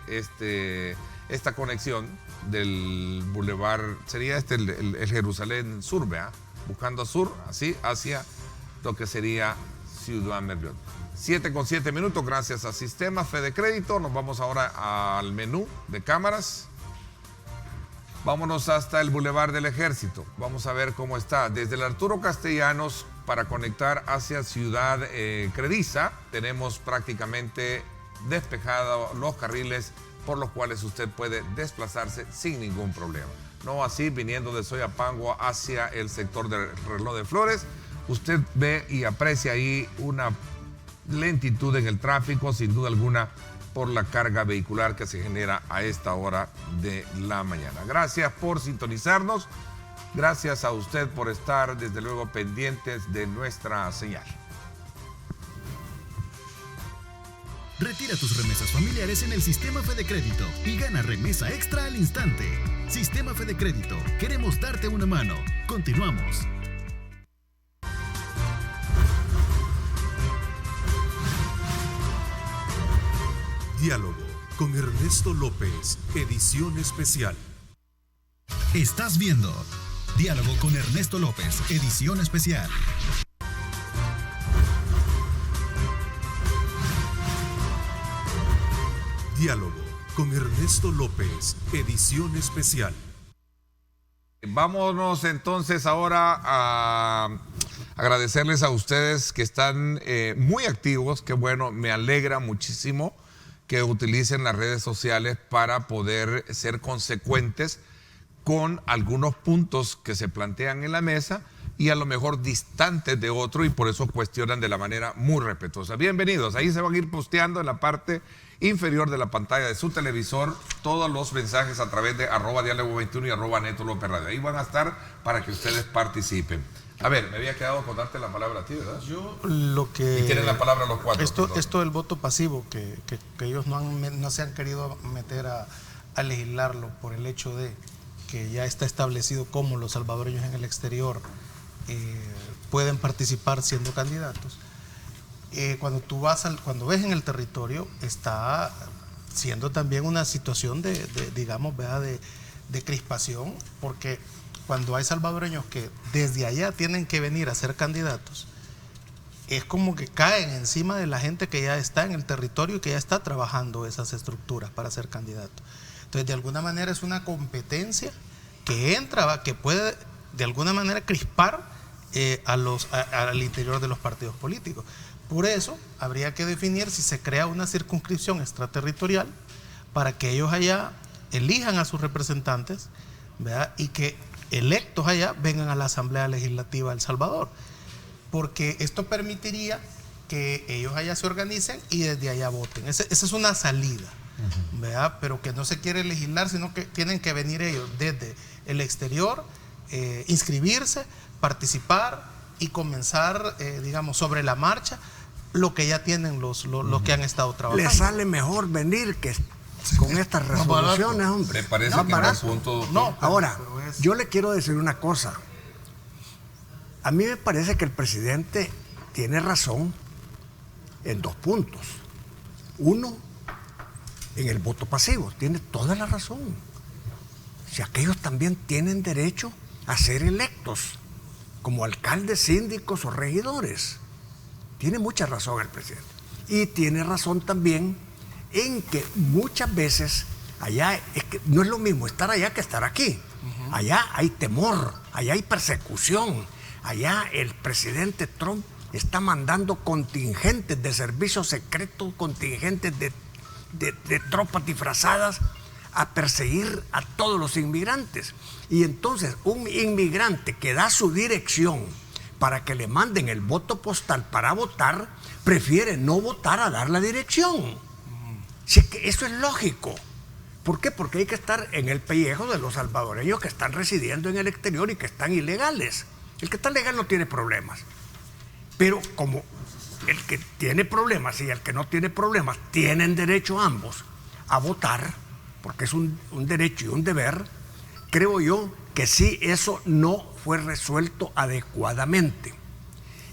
esta conexión del Boulevard, sería el Jerusalén Sur, ¿verdad? Buscando sur, así, hacia lo que sería Ciudad Merliot. 7:07, gracias a Sistema Fede Crédito. Nos vamos ahora al menú de cámaras. Vámonos hasta el Boulevard del Ejército. Vamos a ver cómo está. Desde el Arturo Castellanos, para conectar hacia Ciudad Crediza, tenemos prácticamente despejados los carriles por los cuales usted puede desplazarse sin ningún problema. No así, viniendo de Soyapango hacia el sector del Reloj de Flores, usted ve y aprecia ahí una lentitud en el tráfico, sin duda alguna, por la carga vehicular que se genera a esta hora de la mañana. Gracias por sintonizarnos, gracias a usted por estar, desde luego, pendientes de nuestra señal. Retira tus remesas familiares en el Sistema Fede Crédito y gana remesa extra al instante. Sistema Fede Crédito, queremos darte una mano. Continuamos. Diálogo con Ernesto López, edición especial. Estás viendo Diálogo con Ernesto López, edición especial. Diálogo con Ernesto López, edición especial. Vámonos entonces ahora a agradecerles a ustedes que están muy activos. Qué bueno, me alegra muchísimo que utilicen las redes sociales para poder ser consecuentes con algunos puntos que se plantean en la mesa y a lo mejor distantes de otro, y por eso cuestionan de la manera muy respetuosa. Bienvenidos, ahí se van a ir posteando en la parte inferior de la pantalla de su televisor todos los mensajes a través de @diálogo21 y @Neto López Radio. Ahí van a estar para que ustedes participen. A ver, me había quedado con darte la palabra a ti, ¿verdad? Yo lo que... Y tienen la palabra los cuatro. Esto del voto pasivo, que ellos no se han querido meter a legislarlo por el hecho de que ya está establecido cómo los salvadoreños en el exterior pueden participar siendo candidatos. Cuando ves en el territorio, está siendo también una situación de crispación, porque cuando hay salvadoreños que desde allá tienen que venir a ser candidatos, es como que caen encima de la gente que ya está en el territorio y que ya está trabajando esas estructuras para ser candidato. Entonces, de alguna manera es una competencia que entra, que puede de alguna manera crispar al interior de los partidos políticos. Por eso habría que definir si se crea una circunscripción extraterritorial para que ellos allá elijan a sus representantes, ¿verdad? Y que electos allá vengan a la Asamblea Legislativa de El Salvador, porque esto permitiría que ellos allá se organicen y desde allá voten. Esa es una salida, ¿verdad? Pero que no se quiere legislar, sino que tienen que venir ellos desde el exterior, inscribirse, participar y comenzar, sobre la marcha lo que ya tienen los que han estado trabajando. Les sale mejor venir que con estas resoluciones, hombre. ¿Le parece que no es punto? No, ahora, yo le quiero decir una cosa. A mí me parece que el presidente tiene razón en 2 puntos. Uno, en el voto pasivo, tiene toda la razón. Si aquellos también tienen derecho a ser electos como alcaldes, síndicos o regidores. Tiene mucha razón el presidente. Y tiene razón también en que muchas veces allá es que no es lo mismo estar allá que estar aquí. Allá hay temor, allá hay persecución, allá el presidente Trump está mandando contingentes de servicios secretos, contingentes de tropas disfrazadas a perseguir a todos los inmigrantes. Y entonces un inmigrante que da su dirección para que le manden el voto postal para votar, prefiere no votar a dar la dirección. Sí, que eso es lógico. ¿Por qué? Porque hay que estar en el pellejo de los salvadoreños que están residiendo en el exterior y que están ilegales. El que está legal no tiene problemas. Pero como el que tiene problemas y el que no tiene problemas tienen derecho ambos a votar, porque es un derecho y un deber, creo yo que sí, eso no fue resuelto adecuadamente.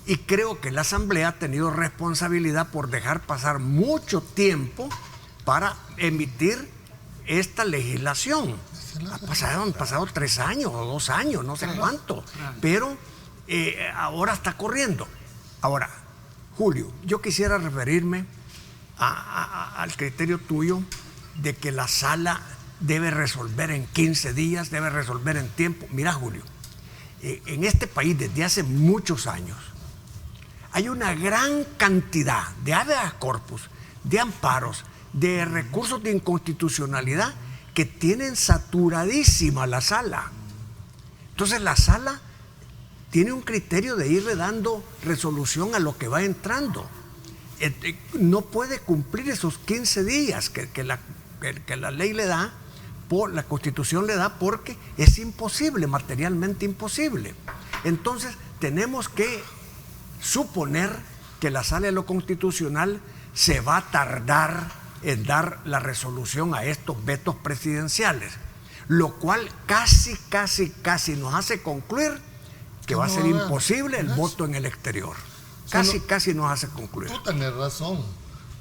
Y creo que la Asamblea ha tenido responsabilidad por dejar pasar mucho tiempo para emitir esta legislación. Han pasado 3 años o 2 años, no sé cuánto, pero ahora está corriendo. Ahora, Julio, yo quisiera referirme al criterio tuyo de que la sala debe resolver en 15 días, debe resolver en tiempo. Mira, Julio, en este país desde hace muchos años hay una gran cantidad de habeas corpus, de amparos, de recursos de inconstitucionalidad que tienen saturadísima la sala. Entonces la sala tiene un criterio de irle dando resolución a lo que va entrando. No puede cumplir esos 15 días que la ley le da, la Constitución le da, porque es imposible, materialmente imposible. Entonces tenemos que suponer que la Sala de lo Constitucional se va a tardar en dar la resolución a estos vetos presidenciales, lo cual casi nos hace concluir que va a ser imposible el voto en el exterior. Casi nos hace concluir. Tú tenés razón,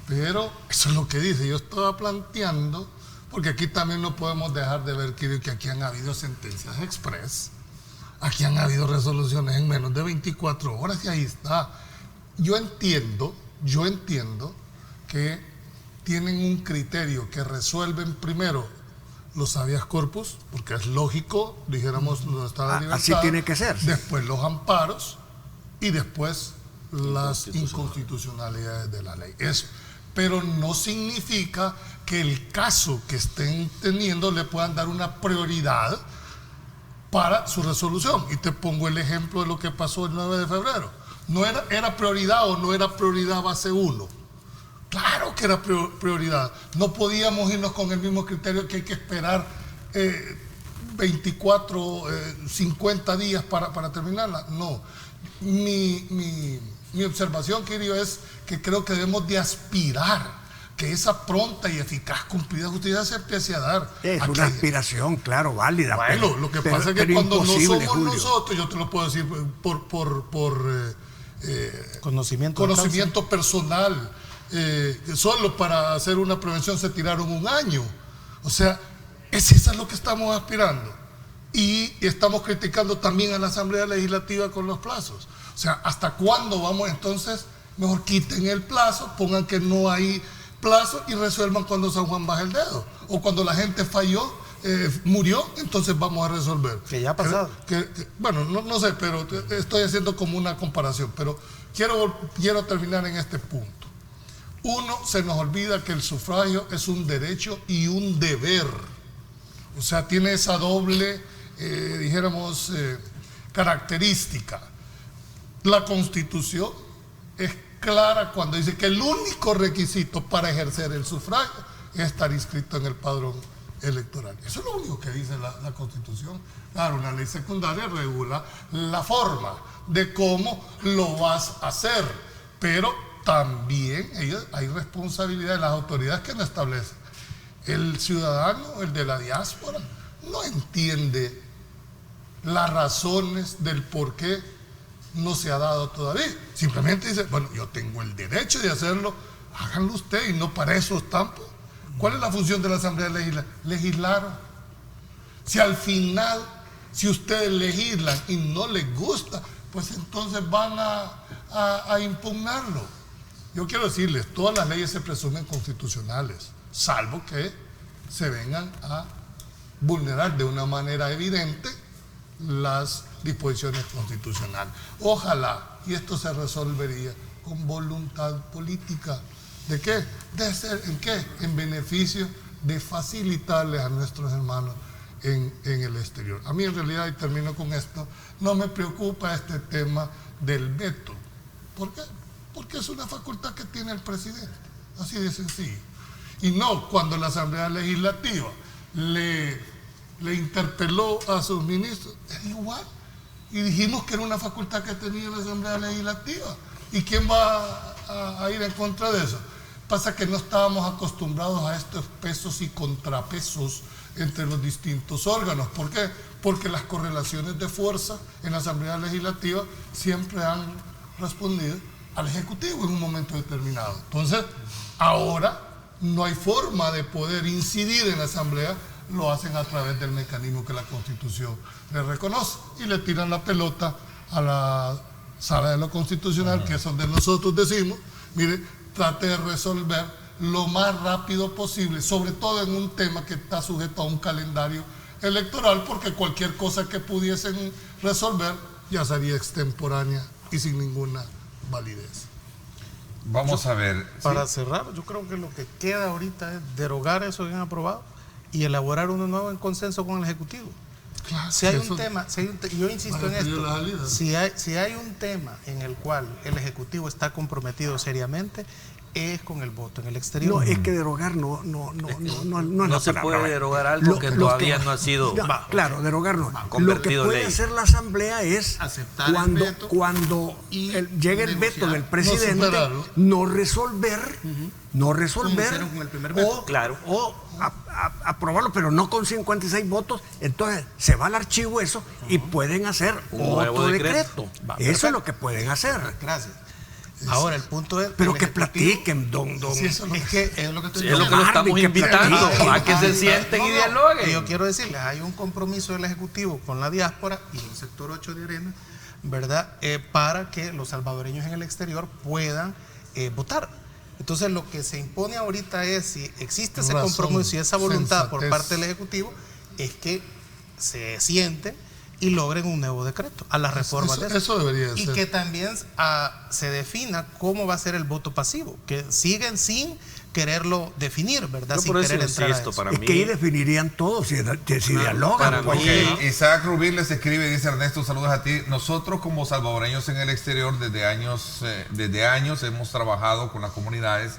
pero eso es lo que dice. Yo estaba planteando, porque aquí también no podemos dejar de ver que aquí han habido sentencias express, aquí han habido resoluciones en menos de 24 horas y ahí está. Yo entiendo que tienen un criterio que resuelven primero los habeas corpus, porque es lógico, dijéramos, los estados de libertad. Así tiene que ser. Sí. Después los amparos y después las inconstitucionalidades de la ley. Eso. Pero no significa que el caso que estén teniendo le puedan dar una prioridad para su resolución. Y te pongo el ejemplo de lo que pasó el 9 de febrero. ¿No era prioridad o no era prioridad base 1? Claro que era prioridad. No podíamos irnos con el mismo criterio que hay que esperar 24, 50 días para terminarla. No. Mi observación, Kirio, es que creo que debemos de aspirar que esa pronta y eficaz cumplida justicia se empiece a dar. Es una aspiración, claro, válida. Bueno, lo que pasa es que cuando no somos Julio. Nosotros, yo te lo puedo decir por conocimiento personal, solo para hacer una prevención se tiraron 1 año. O sea, eso es lo que estamos aspirando. Y estamos criticando también a la Asamblea Legislativa con los plazos. O sea, ¿hasta cuándo vamos? Entonces, mejor quiten el plazo, pongan que no hay plazo y resuelvan cuando San Juan baje el dedo. O cuando la gente falló, murió, entonces vamos a resolver. Que ya ha pasado. Bueno, no sé, pero estoy haciendo como una comparación. Pero quiero terminar en este punto. Uno, se nos olvida que el sufragio es un derecho y un deber. O sea, tiene esa doble, característica. La Constitución es clara cuando dice que el único requisito para ejercer el sufragio es estar inscrito en el padrón electoral. Eso es lo único que dice la Constitución. Claro, una ley secundaria regula la forma de cómo lo vas a hacer, pero también hay responsabilidad de las autoridades que no establecen. El ciudadano, el de la diáspora, no entiende las razones del por qué no se ha dado todavía. Simplemente dice, bueno, yo tengo el derecho de hacerlo, háganlo usted, y no para eso estamos. ¿Cuál es la función de la Asamblea Legislativa? Legislar. Si al final, si ustedes legislan y no les gusta, pues entonces van a impugnarlo. Yo quiero decirles, todas las leyes se presumen constitucionales, salvo que se vengan a vulnerar de una manera evidente las disposiciones constitucionales. Ojalá, y esto se resolvería con voluntad política. ¿De qué? ¿En qué? En beneficio de facilitarles a nuestros hermanos en el exterior. A mí en realidad, y termino con esto, no me preocupa este tema del veto. ¿Por qué? Porque es una facultad que tiene el presidente, así de sencillo. Y no cuando la Asamblea Legislativa le interpeló a sus ministros, es igual. Y dijimos que era una facultad que tenía la Asamblea Legislativa. ¿Y quién va a ir en contra de eso? Pasa que no estábamos acostumbrados a estos pesos y contrapesos entre los distintos órganos. ¿Por qué? Porque las correlaciones de fuerza en la Asamblea Legislativa siempre han respondido al Ejecutivo en un momento determinado. Entonces, ahora no hay forma de poder incidir en la Asamblea, lo hacen a través del mecanismo que la Constitución le reconoce y le tiran la pelota a la Sala de lo Constitucional, que es donde nosotros decimos, mire, trate de resolver lo más rápido posible, sobre todo en un tema que está sujeto a un calendario electoral, porque cualquier cosa que pudiesen resolver ya sería extemporánea y sin ninguna validez. Vamos a ver. Para ¿sí? cerrar, yo creo que lo que queda ahorita es derogar eso que han aprobado y elaborar uno nuevo en consenso con el Ejecutivo. Claro, Si hay un tema, yo insisto en esto, si hay un tema en el cual el Ejecutivo está comprometido seriamente, es con el voto en el exterior. No, es que derogar no No se puede derogar algo que todavía no ha sido claro, derogar no. Lo que convertido en puede ley. hacer la Asamblea es Aceptar el veto cuando y llegue el veto negociar. del presidente, superarlo. no resolver, Como hicieron con el primer veto. o aprobarlo, pero no con 56 votos. Entonces se va al archivo eso y pueden hacer Un nuevo otro decreto. decreto. Va, Eso es perfecto. lo que pueden hacer. Gracias. Ahora el punto es Pero el que Ejecutivo- platiquen, don. Sí, eso Es que es lo que estoy Sí, es lo que lo estamos Barbie, que invitando platiquen. a que se sienten y Y dialoguen. yo quiero decirles, hay un compromiso del Ejecutivo con la diáspora y el sector 8 de Arena, ¿verdad? Para que los salvadoreños en el exterior puedan votar. Entonces lo que se impone ahorita es, si existe ese Razón, compromiso y esa voluntad por sensatez. parte del Ejecutivo, es que se sienten y logren un nuevo decreto a las reformas de Eso debería de y ser. que también se defina cómo va a ser el voto pasivo, que siguen sin quererlo definir, ¿verdad? Yo Sin por eso querer entrar a insisto, eso. para Es mí que ahí definirían todo si dialogan. para pues. mí- Ok, Isaac Rubín les escribe, dice Ernesto, saludos a ti. Nosotros como salvadoreños en el exterior desde años hemos trabajado con las comunidades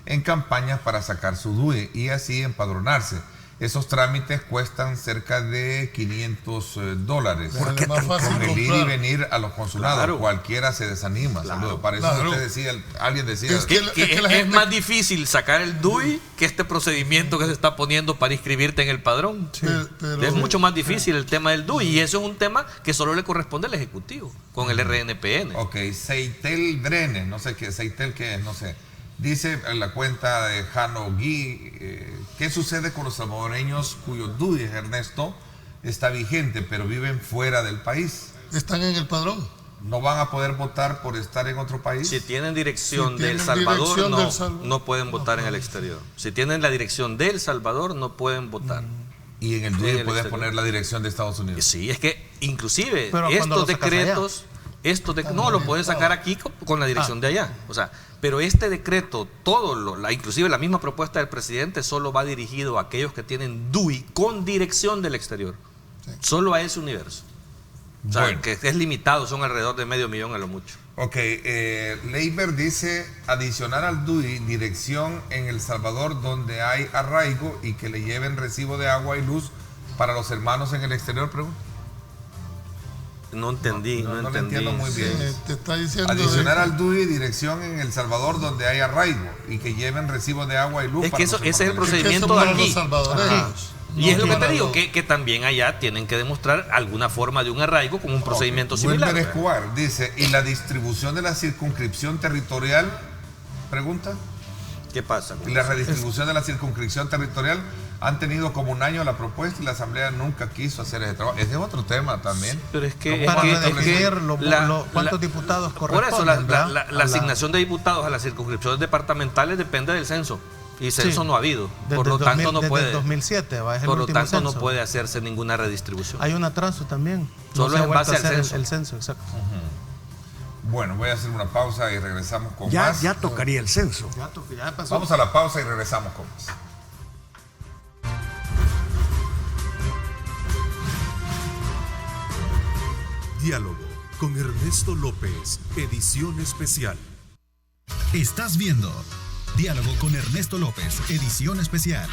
en campañas para sacar su DUI y así empadronarse. Esos trámites cuestan cerca de $500. ¿Por qué tan fácil Con el ir y comprar? venir a los consulados, Claro. cualquiera se desanima. Saludos. Para eso Claro. usted decía, alguien decía, Es que la es gente- más difícil sacar el DUI que este procedimiento que se está poniendo para inscribirte en el padrón. Pero- Es mucho más difícil el tema del DUI y eso es un tema que solo le corresponde al Ejecutivo con el RNPN. ok, Seitel Drenes, no sé qué, Seitel qué es, no sé. Dice en la cuenta de Jano Gui, ¿qué sucede con los salvadoreños cuyos DUI, Ernesto, está vigente, pero viven fuera del país? Están en el padrón. ¿No van a poder votar por estar en otro país? Si tienen dirección Si del tienen Salvador, dirección no, del Salvador, no pueden votar en el exterior. Si tienen la dirección del Salvador, no pueden votar. Y en el Sí, DUI en el puedes exterior. poner la dirección de Estados Unidos. Sí, es que inclusive Pero cuando estos lo sacas decretos, no lo pueden sacar aquí con la dirección de allá. O sea, pero este decreto, inclusive la misma propuesta del presidente, solo va dirigido a aquellos que tienen DUI con dirección del exterior. Solo a ese universo. O sea, Bueno. que es limitado, son alrededor de 500,000 a lo mucho. Ok, Leiber dice adicionar al DUI dirección en El Salvador donde hay arraigo y que le lleven recibo de agua y luz para los hermanos en el exterior, pregunta. No entendí, no No lo entendí. entiendo muy bien. Te está diciendo Adicionar al DUI dirección en El Salvador donde hay arraigo y que lleven recibo de agua y luz Es para que los ese es el hermanos. procedimiento somos de los aquí. salvadoreños. Y es lo que te para digo, los- que también allá tienen que demostrar alguna forma de un arraigo con un procedimiento similar. Wilmer Escobar dice, ¿y la distribución de la circunscripción territorial? Pregunta. ¿Qué pasa? Y la redistribución de la circunscripción territorial han tenido como un año la propuesta y la Asamblea nunca quiso hacer ese trabajo. Ese es otro tema también. Pero es que, Para es que- redefinir la- cuántos la- diputados por corresponden. eso ¿verdad? la asignación de diputados a las circunscripciones departamentales depende del censo. Y censo Sí. no ha habido. Desde Por lo el tanto 2000 no desde puede. el 2007, ¿va? Es el Por lo último tanto no censo. puede hacerse ninguna redistribución. Hay un atraso también. Solo se ha en vuelto base a al hacer censo. el censo, exacto. Bueno, voy a hacer una pausa y regresamos con Ya más. tocaría el censo. Ya pasó. Vamos a la pausa y regresamos con más. Diálogo con Ernesto López, edición especial. Estás viendo Diálogo con Ernesto López, edición especial.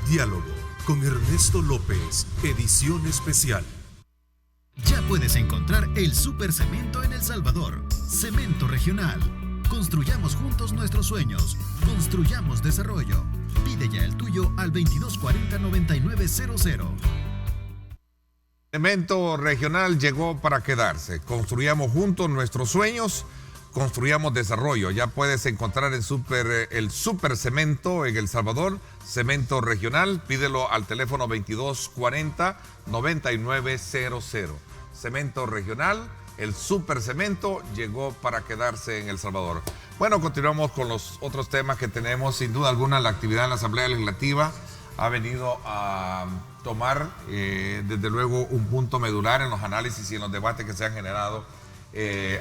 Diálogo con Ernesto López, edición especial. Ya puedes encontrar el Super Cemento en El Salvador. Cemento regional. Construyamos juntos nuestros sueños. Construyamos desarrollo. Pide ya el tuyo al 2240-9900. Cemento regional llegó para quedarse. Construyamos juntos nuestros sueños. Construyamos desarrollo. Ya puedes encontrar el super cemento en El Salvador, cemento regional. Pídelo al teléfono 2240-9900. Cemento regional, el super cemento llegó para quedarse en El Salvador. Bueno, continuamos con los otros temas que tenemos. Sin duda alguna, la actividad en la Asamblea Legislativa ha venido a tomar, desde luego, un punto medular en los análisis y en los debates que se han generado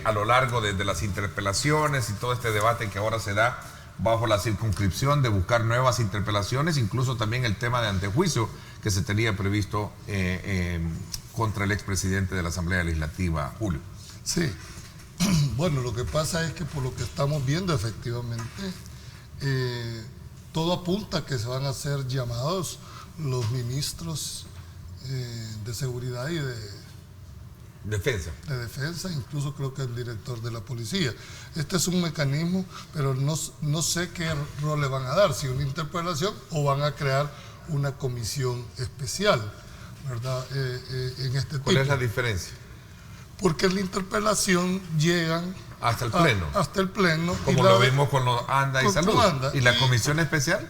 a lo largo de las interpelaciones y todo este debate que ahora se da bajo la circunscripción de buscar nuevas interpelaciones, incluso también el tema de antejuicio que se tenía previsto contra el expresidente de la Asamblea Legislativa, Julio. Sí, bueno, lo que pasa es que por lo que estamos viendo, efectivamente, todo apunta a que se van a hacer llamados los ministros de seguridad y de defensa, incluso creo que el director de la policía. Este es un mecanismo, pero no sé qué rol le van a dar, si una interpelación o van a crear una comisión especial, ¿verdad? En este ¿Cuál tipo. es la diferencia? Porque en la interpelación llegan hasta el pleno. Hasta el pleno. Como lo vimos con los ANDA y Salud. ¿Y la comisión especial?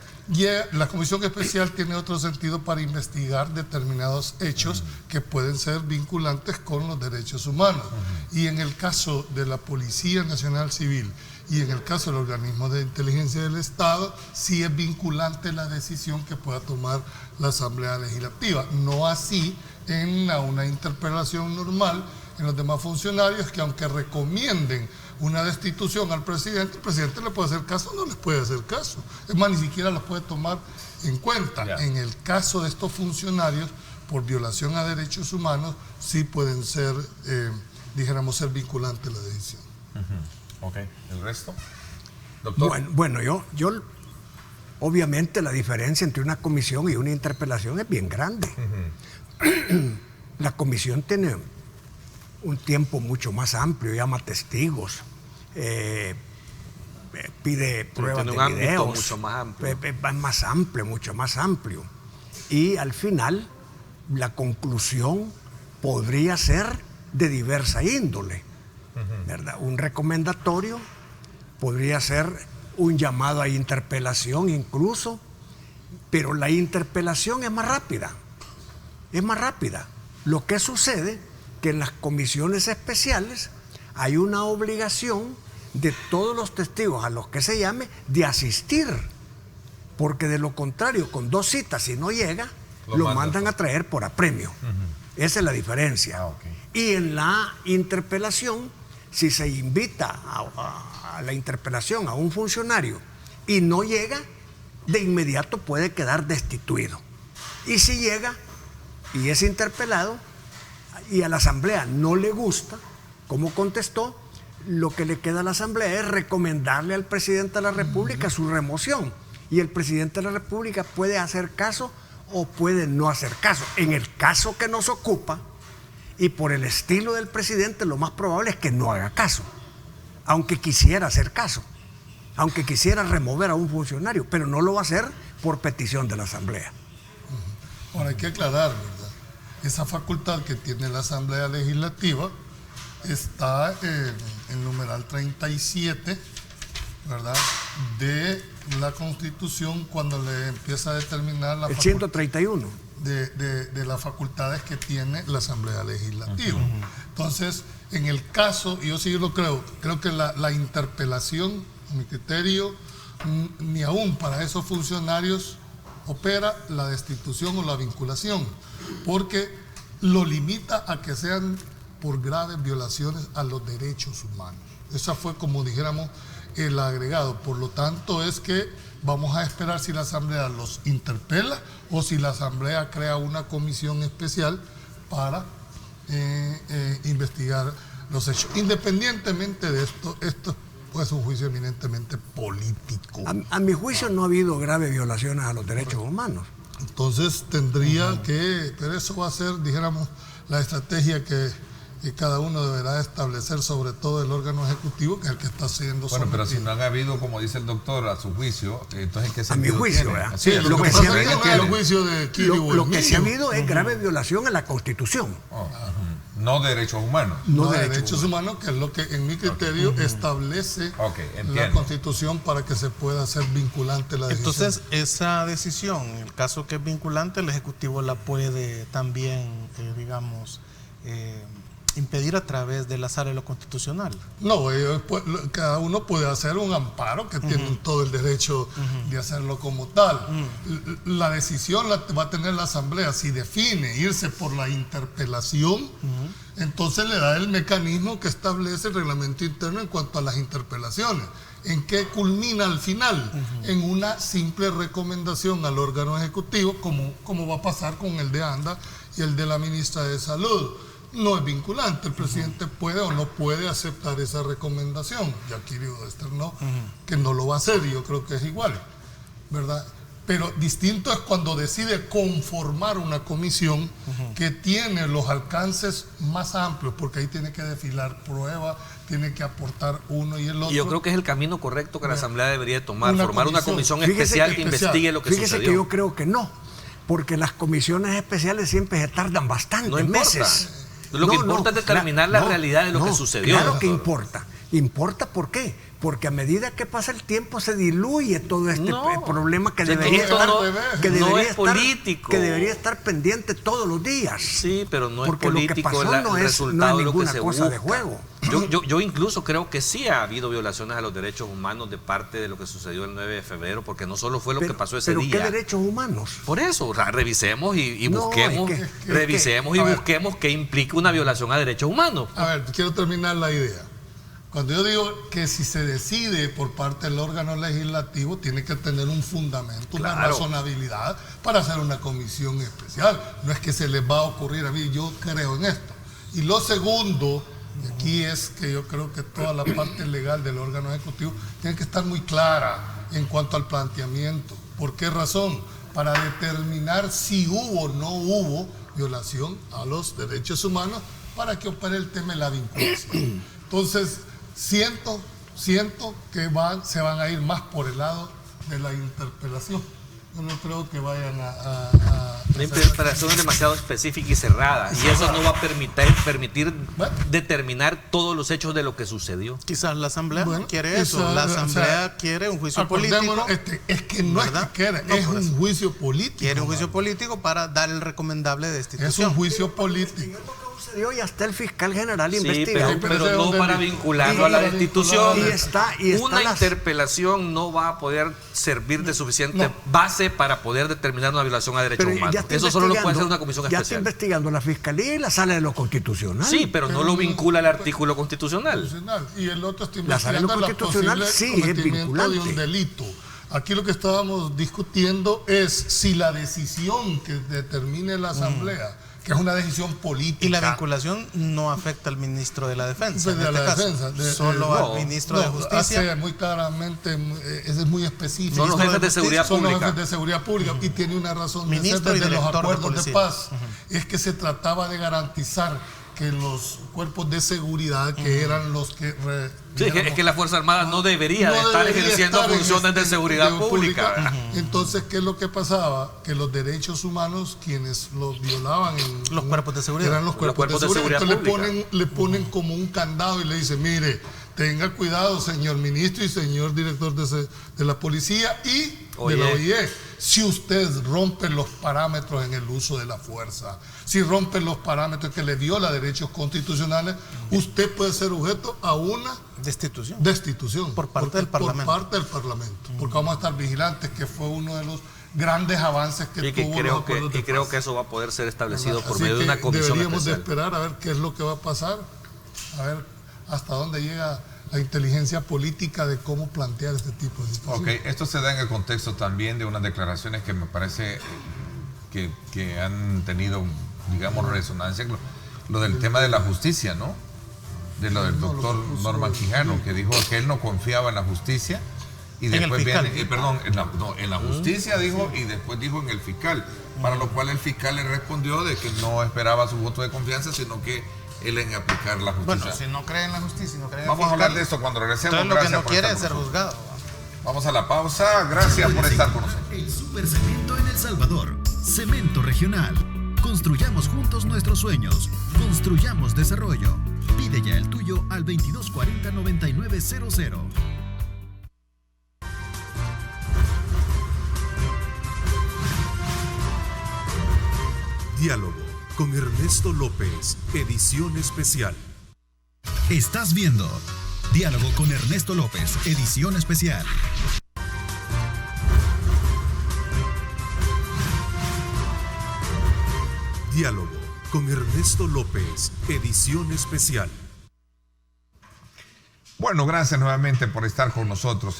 La comisión especial tiene otro sentido para investigar determinados hechos que pueden ser vinculantes con los derechos humanos. Y en el caso de la Policía Nacional Civil y en el caso del organismo de inteligencia del Estado, sí es vinculante la decisión que pueda tomar la Asamblea Legislativa. No así en una interpelación normal en los demás funcionarios, que aunque recomienden una destitución al presidente, el presidente le puede hacer caso o no les puede hacer caso. Es más, ni siquiera los puede tomar en cuenta. Ya. En el caso de estos funcionarios, por violación a derechos humanos, sí pueden ser, dijéramos, ser vinculantes la decisión. Ok, ¿el resto? Doctor. Bueno, yo obviamente la diferencia entre una comisión y una interpelación es bien grande. La comisión tiene un tiempo mucho más amplio, llama testigos, pide pruebas de videos, mucho más amplio. Mucho más amplio. Y al final, la conclusión podría ser de diversa índole, ¿verdad? Un recomendatorio podría ser un llamado a interpelación incluso, pero la interpelación es más rápida. Lo que sucede que en las comisiones especiales hay una obligación de todos los testigos a los que se llame de asistir, porque de lo contrario, con 2 citas, si no llega, lo mandan a traer por apremio. Esa es la diferencia. Y en la interpelación, si se invita a la interpelación a un funcionario y no llega, de inmediato puede quedar destituido. Y si llega y es interpelado, y a la Asamblea no le gusta cómo contestó, lo que le queda a la Asamblea es recomendarle al presidente de la República su remoción. Y el presidente de la República puede hacer caso o puede no hacer caso. En el caso que nos ocupa, y por el estilo del presidente, lo más probable es que no haga caso, aunque quisiera hacer caso, aunque quisiera remover a un funcionario, pero no lo va a hacer por petición de la Asamblea. Ahora hay que aclarar, ¿verdad? Esa facultad que tiene la Asamblea Legislativa está en el numeral 37, ¿verdad?, de la Constitución, cuando le empieza a determinar la 131 de las facultades que tiene la Asamblea Legislativa. Entonces, en el caso, y yo sí lo creo que la interpelación, a mi criterio, ni aún para esos funcionarios opera la destitución o la vinculación, porque lo limita a que sean por graves violaciones a los derechos humanos. Esa fue, como dijéramos, el agregado. Por lo tanto, es que vamos a esperar si la Asamblea los interpela o si la Asamblea crea una comisión especial para investigar los hechos. Independientemente de esto es un juicio eminentemente político. A mi juicio no ha habido graves violaciones a los derechos humanos. Entonces tendría que, pero eso va a ser, dijéramos, la estrategia que cada uno deberá establecer, sobre todo el órgano ejecutivo, que es el que está siendo Bueno, pero si sometido. no han habido, como dice el doctor, a su juicio, entonces ¿en qué A sentido mi juicio, tiene? ¿verdad? Sí, Lo que sí ha habido es el juicio de Kiri Lo que sí ha Buenillo. habido es grave violación a la Constitución. No derechos humanos. No, derechos humanos, que es lo que en mi criterio establece la entiendo. Constitución para que se pueda hacer vinculante la decisión. Entonces, esa decisión, en el caso que es vinculante, el Ejecutivo la puede también, impedir a través de la Sala de lo Constitucional. No, cada uno puede hacer un amparo que tienen todo el derecho de hacerlo como tal. La decisión la va a tener la Asamblea. Si define irse por la interpelación, entonces le da el mecanismo que establece el reglamento interno en cuanto a las interpelaciones. ¿En qué culmina al final? En una simple recomendación al órgano ejecutivo, como va a pasar con el de ANDA y el de la ministra de Salud. No es vinculante, el presidente puede o no puede aceptar esa recomendación. Y aquí externó que no lo va a hacer, y yo creo que es igual, ¿verdad? Pero distinto es cuando decide conformar una comisión que tiene los alcances más amplios, porque ahí tiene que desfilar pruebas, tiene que aportar uno y el otro. Y yo creo que es el camino correcto que la Asamblea debería tomar, Una formar una comisión. comisión especial que investigue lo que Fíjese sucedió. que yo creo que no, porque las comisiones especiales siempre se tardan bastantes No importa. meses. Lo que importa es determinar la realidad de lo que sucedió. Claro que importa. ¿Importa por qué? Porque a medida que pasa el tiempo se diluye todo este problema que debería esto estar, no es político. que debería estar pendiente todos los días. Sí, pero no porque es político lo que pasó el resultado de lo que ninguna se cosa busca. de juego. Yo incluso creo que sí ha habido violaciones a los derechos humanos de parte de lo que sucedió el 9 de febrero, porque no solo fue lo que pasó ese pero día. ¿qué derechos humanos? Por eso, o sea, revisemos y No, busquemos, busquemos qué implica una violación a derechos humanos. A ver, quiero terminar la idea. Cuando yo digo que si se decide por parte del órgano legislativo, tiene que tener un fundamento, una razonabilidad para hacer una comisión especial. No es que se les va a ocurrir a mí, yo creo en esto. Y lo segundo, aquí es que yo creo que toda la parte legal del órgano ejecutivo tiene que estar muy clara en cuanto al planteamiento. ¿Por qué razón? Para determinar si hubo o no hubo violación a los derechos humanos para que opere el tema de la vinculación. Entonces, siento que se van a ir más por el lado de la interpelación. Yo no creo que vayan La interpretación es demasiado específica y cerrada, y eso no va a permitir determinar todos los hechos de lo que sucedió. Quizás la Asamblea quiere eso. La Asamblea quiere un juicio político. Es que no ¿verdad? es que quiere, No, es por un eso. juicio político. Quiere un juicio político para dar el recomendable de Es destitución. un juicio político. Y hasta el fiscal general Sí, investiga. pero no para vincularlo a la destitución. Y Una interpelación no va a poder servir de suficiente base para poder determinar una violación a derechos humanos. Eso solo lo puede hacer una comisión Ya está especial. investigando la Fiscalía y la Sala de lo Constitucional. Sí, pero no lo vincula al artículo constitucional. Y el otro está La Sala de lo investigando la Constitucional posible sí es cometimiento de un vinculante. delito. Aquí lo que estábamos discutiendo es si la decisión que determine la Asamblea, que es una decisión política. Y la vinculación no afecta al ministro de la Defensa. Pues de en la este caso. defensa. Solo al ministro de Justicia. Hace muy claramente, es muy específico. Son los jefes de seguridad Son los pública. jefes de seguridad pública y tiene una razón Ministro de y ser desde los director de acuerdos de, policía. paz. Es que se trataba de garantizar que los cuerpos de seguridad, que eran los que... Sí, es que la Fuerza Armada no debería de estar ejerciendo estar en funciones de seguridad pública. Entonces, ¿qué es lo que pasaba? Que los derechos humanos, quienes los violaban Los cuerpos de seguridad. eran los cuerpos de seguridad. Entonces le ponen como un candado y le dicen, mire, tenga cuidado, señor ministro y señor director de la policía y de la OIE. Si usted rompe los parámetros en el uso de la fuerza, si rompe los parámetros que le viola derechos constitucionales, usted puede ser objeto a una destitución por parte del Parlamento. Por parte del Parlamento. Porque vamos a estar vigilantes, que fue uno de los grandes avances que tuvo los acuerdos de creo paz. que eso va a poder ser establecido por Así medio de que una comisión deberíamos especial. de esperar a ver qué es lo que va a pasar, a ver hasta dónde llega la inteligencia política de cómo plantear este tipo de situaciones. Ok, esto se da en el contexto también de unas declaraciones que me parece que han tenido, digamos, resonancia, lo del tema de la justicia, ¿no? De lo del doctor Norman Quijano, que dijo que él no confiaba en la justicia y después viene, en la justicia dijo, y después dijo en el fiscal, para lo cual el fiscal le respondió de que no esperaba su voto de confianza, sino que él en aplicar la justicia. Bueno, si no cree en la justicia, no cree en el Vamos a fiscal, hablar de esto cuando regresemos. entonces lo que no quiere es ser juzgado. Vamos a la pausa. Gracias por estar con nosotros. El Supercemento en El Salvador. Cemento regional. Construyamos juntos nuestros sueños. Construyamos desarrollo. Pide ya el tuyo al 2240-9900. Diálogo con Ernesto López, edición especial. Estás viendo Diálogo con Ernesto López, edición especial. Diálogo con Ernesto López, edición especial. Bueno, gracias nuevamente por estar con nosotros.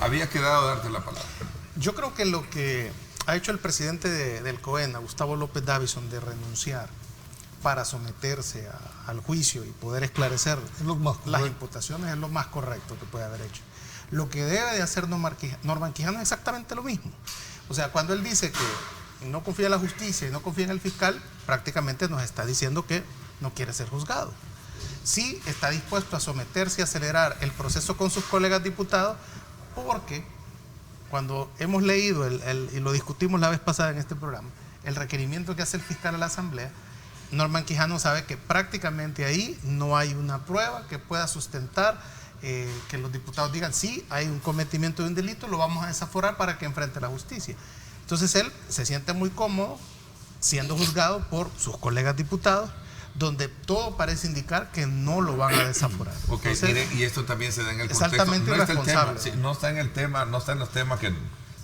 Había quedado darte la palabra. Yo creo que lo que ha hecho el presidente del COENA, Gustavo López Davison, de renunciar para someterse al juicio y poder esclarecer las imputaciones es lo más correcto que puede haber hecho. Lo que debe de hacer Norman Quijano es exactamente lo mismo. O sea, cuando él dice que no confía en la justicia y no confía en el fiscal, prácticamente nos está diciendo que no quiere ser juzgado. Sí está dispuesto a someterse y acelerar el proceso con sus colegas diputados, porque cuando hemos leído, y lo discutimos la vez pasada en este programa, el requerimiento que hace el fiscal a la Asamblea, Norman Quijano sabe que prácticamente ahí no hay una prueba que pueda sustentar que los diputados digan, sí, hay un cometimiento de un delito, lo vamos a desaforar para que enfrente la justicia. Entonces él se siente muy cómodo siendo juzgado por sus colegas diputados, donde todo parece indicar que no lo van a desaforar. Ok, entonces, mire, y esto también se da en el es contexto. altamente irresponsable. No está en el tema, no está en los temas que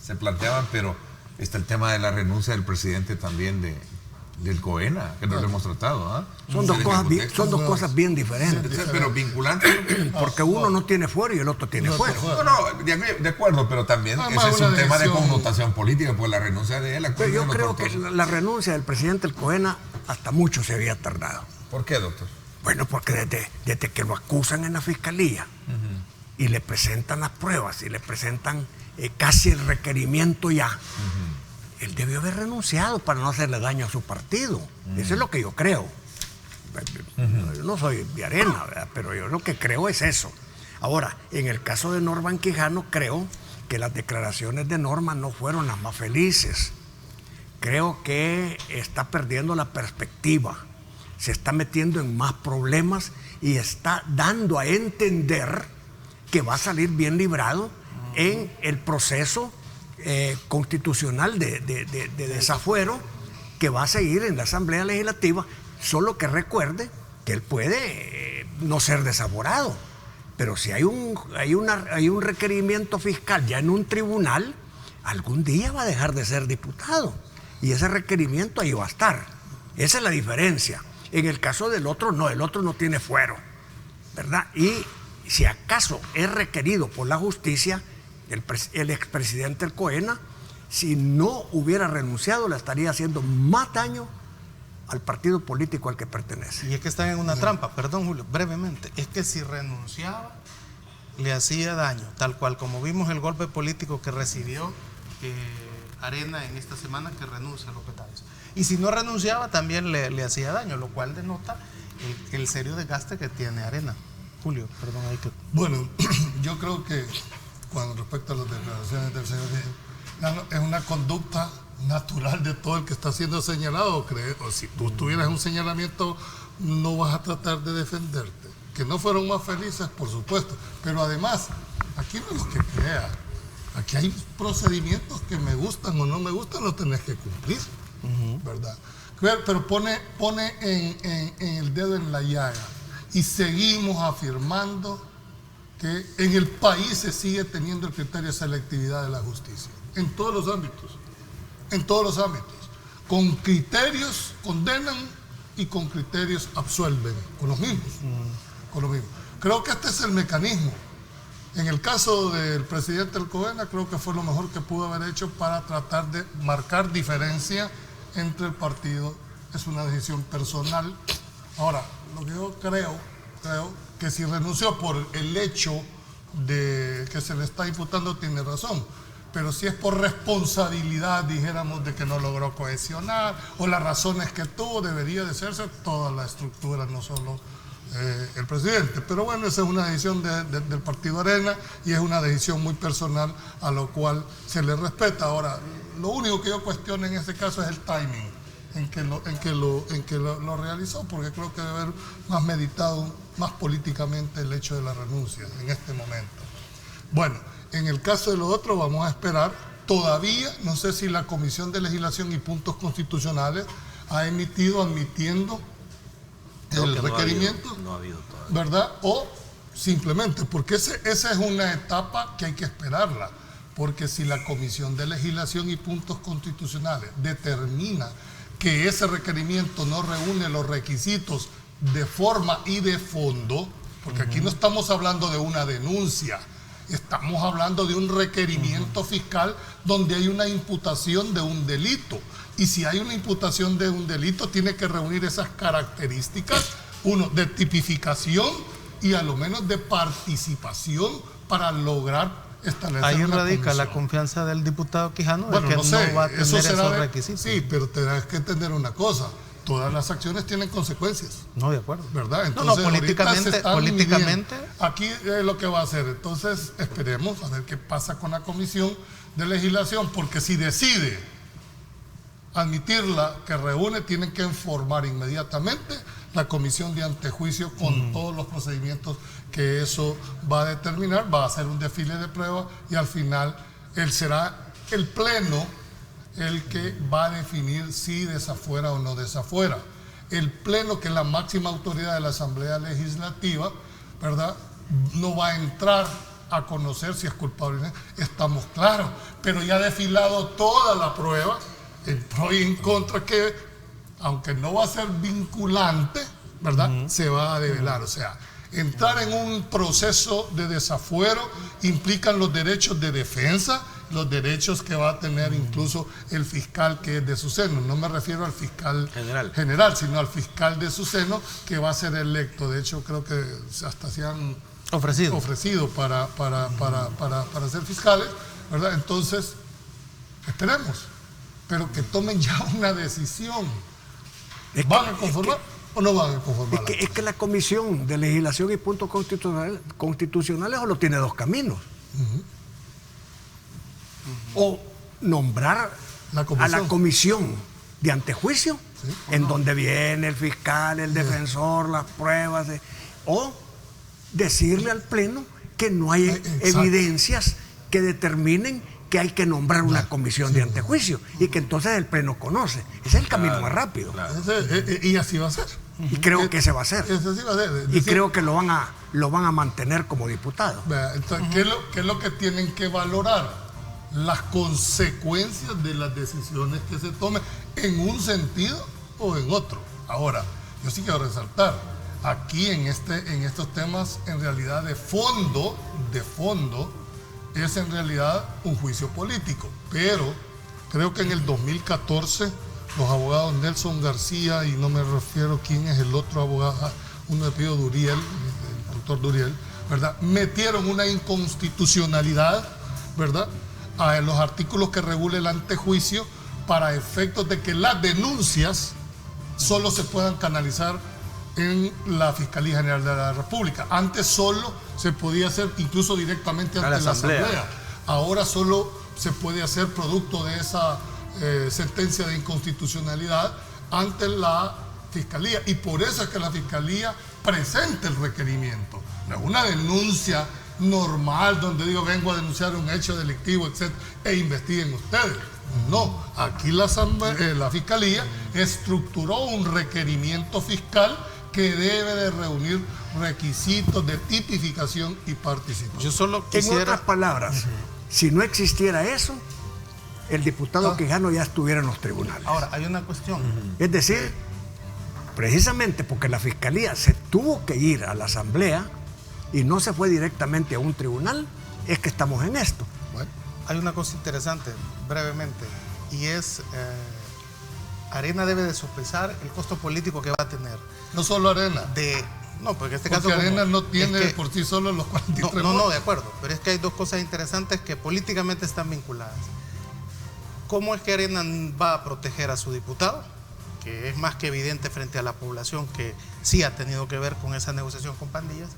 se planteaban, pero está el tema de la renuncia del presidente también del COENA, que no lo hemos tratado. ¿Ah? Son dos cosas bien diferentes. Pero vinculantes. Porque uno no tiene fuero y el otro tiene fuero. No, de acuerdo, pero también ese es un tema de connotación política, pues la renuncia de él. Pero yo creo que la renuncia del presidente del COENA hasta mucho se había tardado. ¿Por qué, doctor? Bueno, porque desde que lo acusan en la fiscalía y le presentan las pruebas y le presentan casi el requerimiento ya, él debió haber renunciado para no hacerle daño a su partido. Eso es lo que yo creo. Yo no soy de arena, ¿verdad? Pero yo lo que creo es eso. Ahora, en el caso de Norman Quijano, creo que las declaraciones de Norman no fueron las más felices. Creo que está perdiendo la perspectiva, se está metiendo en más problemas y está dando a entender que va a salir bien librado en el proceso constitucional de desafuero que va a seguir en la Asamblea Legislativa, solo que recuerde que él puede no ser desaforado, pero si hay un requerimiento fiscal ya en un tribunal, algún día va a dejar de ser diputado y ese requerimiento ahí va a estar. Esa es la diferencia. En el caso del otro no, el otro no tiene fuero, ¿verdad? Y si acaso es requerido por la justicia, el expresidente del COENA, si no hubiera renunciado, le estaría haciendo más daño al partido político al que pertenece. Y es que están en una trampa, perdón Julio, brevemente, es que si renunciaba, le hacía daño, tal cual como vimos el golpe político que recibió Arena en esta semana, que renuncia a López Davison. Y si no renunciaba, también le hacía daño, lo cual denota el serio desgaste que tiene Arena. Julio, perdón, ahí que... Bueno, yo creo que con respecto a las declaraciones del señor, es una conducta natural de todo el que está siendo señalado. O si tú tuvieras un señalamiento, no vas a tratar de defenderte. Que no fueron más felices, por supuesto. Pero además, aquí no es lo que crea. Aquí hay procedimientos que me gustan o no me gustan, lo tenés que cumplir, ¿verdad? Pero pone en el dedo en la llaga y seguimos afirmando que en el país se sigue teniendo el criterio de selectividad de la justicia, en todos los ámbitos, con criterios condenan y con criterios absuelven, con los mismos. creo que este es el mecanismo. En el caso del presidente Alcobendas, creo que fue lo mejor que pudo haber hecho para tratar de marcar diferencia entre el partido. Es una decisión personal. Ahora, lo que yo creo que si renunció por el hecho de que se le está imputando, tiene razón. Pero si es por responsabilidad, dijéramos, de que no logró cohesionar, o las razones que tuvo, debería de hacerse toda la estructura, no solo el presidente. Pero bueno, esa es una decisión del Partido Arena y es una decisión muy personal a lo cual se le respeta. Ahora, lo único que yo cuestiono en este caso es el timing en que lo realizó, porque creo que debe haber más meditado, más políticamente el hecho de la renuncia en este momento. Bueno, en el caso de lo otro vamos a esperar. Todavía no sé si la Comisión de Legislación y Puntos Constitucionales ha emitido admitiendo el requerimiento, no ha habido todavía, ¿verdad? O simplemente, porque esa es una etapa que hay que esperarla, porque si la Comisión de Legislación y Puntos Constitucionales determina que ese requerimiento no reúne los requisitos de forma y de fondo, porque aquí no estamos hablando de una denuncia, estamos hablando de un requerimiento fiscal donde hay una imputación de un delito. Y si hay una imputación de un delito, tiene que reunir esas características, uno, de tipificación y a lo menos de participación para lograr establecer ahí una radica comisión. la confianza del diputado Quijano, Bueno, de que no sé, no va a tener eso será esos requisitos. Sí, pero tendrás que entender una cosa. Todas las acciones tienen consecuencias. No, de acuerdo. ¿Verdad? Entonces, políticamente. Aquí es lo que va a hacer. Entonces, esperemos a ver qué pasa con la Comisión de Legislación, porque si decide admitirla, que reúne, tienen que informar inmediatamente la Comisión de Antejuicio con todos los procedimientos que eso va a determinar. Va a hacer un desfile de pruebas y al final será el Pleno el que va a definir si desafuera o no desafuera. El Pleno, que es la máxima autoridad de la Asamblea Legislativa, ¿verdad?, no va a entrar a conocer si es culpable o no. Estamos claros, pero ya ha desfilado toda la prueba, en pro y en contra, que aunque no va a ser vinculante, ¿verdad?, se va a develar. O sea, entrar en un proceso de desafuero implican los derechos de defensa, los derechos que va a tener incluso el fiscal que es de su seno. No me refiero al fiscal general, sino al fiscal de su seno que va a ser electo. De hecho, creo que hasta se han ofrecido para ser fiscales, ¿verdad? Entonces, esperemos, pero que tomen ya una decisión. ¿Van a conformar o no van a conformar? Es que la Comisión de Legislación y Puntos Constitucionales solo tiene dos caminos. O nombrar a la comisión de antejuicio, donde viene el fiscal, el defensor, las pruebas, o decirle al Pleno que no hay evidencias que determinen que hay que nombrar una comisión de antejuicio y que entonces el Pleno conoce. Ese es el camino más rápido. Y así va a ser. Y creo que ese va a ser. Y creo que lo van a mantener como diputado. Entonces, ¿qué es lo que tienen que valorar? Las consecuencias de las decisiones que se tomen en un sentido o en otro. Ahora, yo sí quiero resaltar, aquí en estos temas, en realidad de fondo, es en realidad un juicio político. Pero creo que en el 2014 los abogados Nelson García, y no me refiero quién es el otro abogado, uno de apellido Duriel, el doctor Duriel, ¿verdad?, metieron una inconstitucionalidad, ¿verdad?, a los artículos que regula el antejuicio para efectos de que las denuncias solo se puedan canalizar en la Fiscalía General de la República. Antes solo se podía hacer incluso directamente ante la Asamblea. Ahora solo se puede hacer producto de esa sentencia de inconstitucionalidad ante la Fiscalía. Y por eso es que la Fiscalía presenta el requerimiento. No es una denuncia normal donde digo vengo a denunciar un hecho delictivo, etc., e investiguen ustedes. No, aquí la Fiscalía estructuró un requerimiento fiscal que debe de reunir requisitos de tipificación y participación. Yo solo quisiera... En otras palabras, si no existiera eso, el diputado Quijano ya estuviera en los tribunales. Ahora, hay una cuestión. Es decir, precisamente porque la Fiscalía se tuvo que ir a la Asamblea y no se fue directamente a un tribunal, es que estamos en esto. Bueno, hay una cosa interesante, brevemente, y es, Arena debe de sopesar el costo político que va a tener. No solo Arena. No, porque en este Porque caso... Arena no tiene por sí solo los 43 No, de acuerdo, pero es que hay dos cosas interesantes que políticamente están vinculadas. ¿Cómo es que Arena va a proteger a su diputado? Que es más que evidente frente a la población que sí ha tenido que ver con esa negociación con pandillas,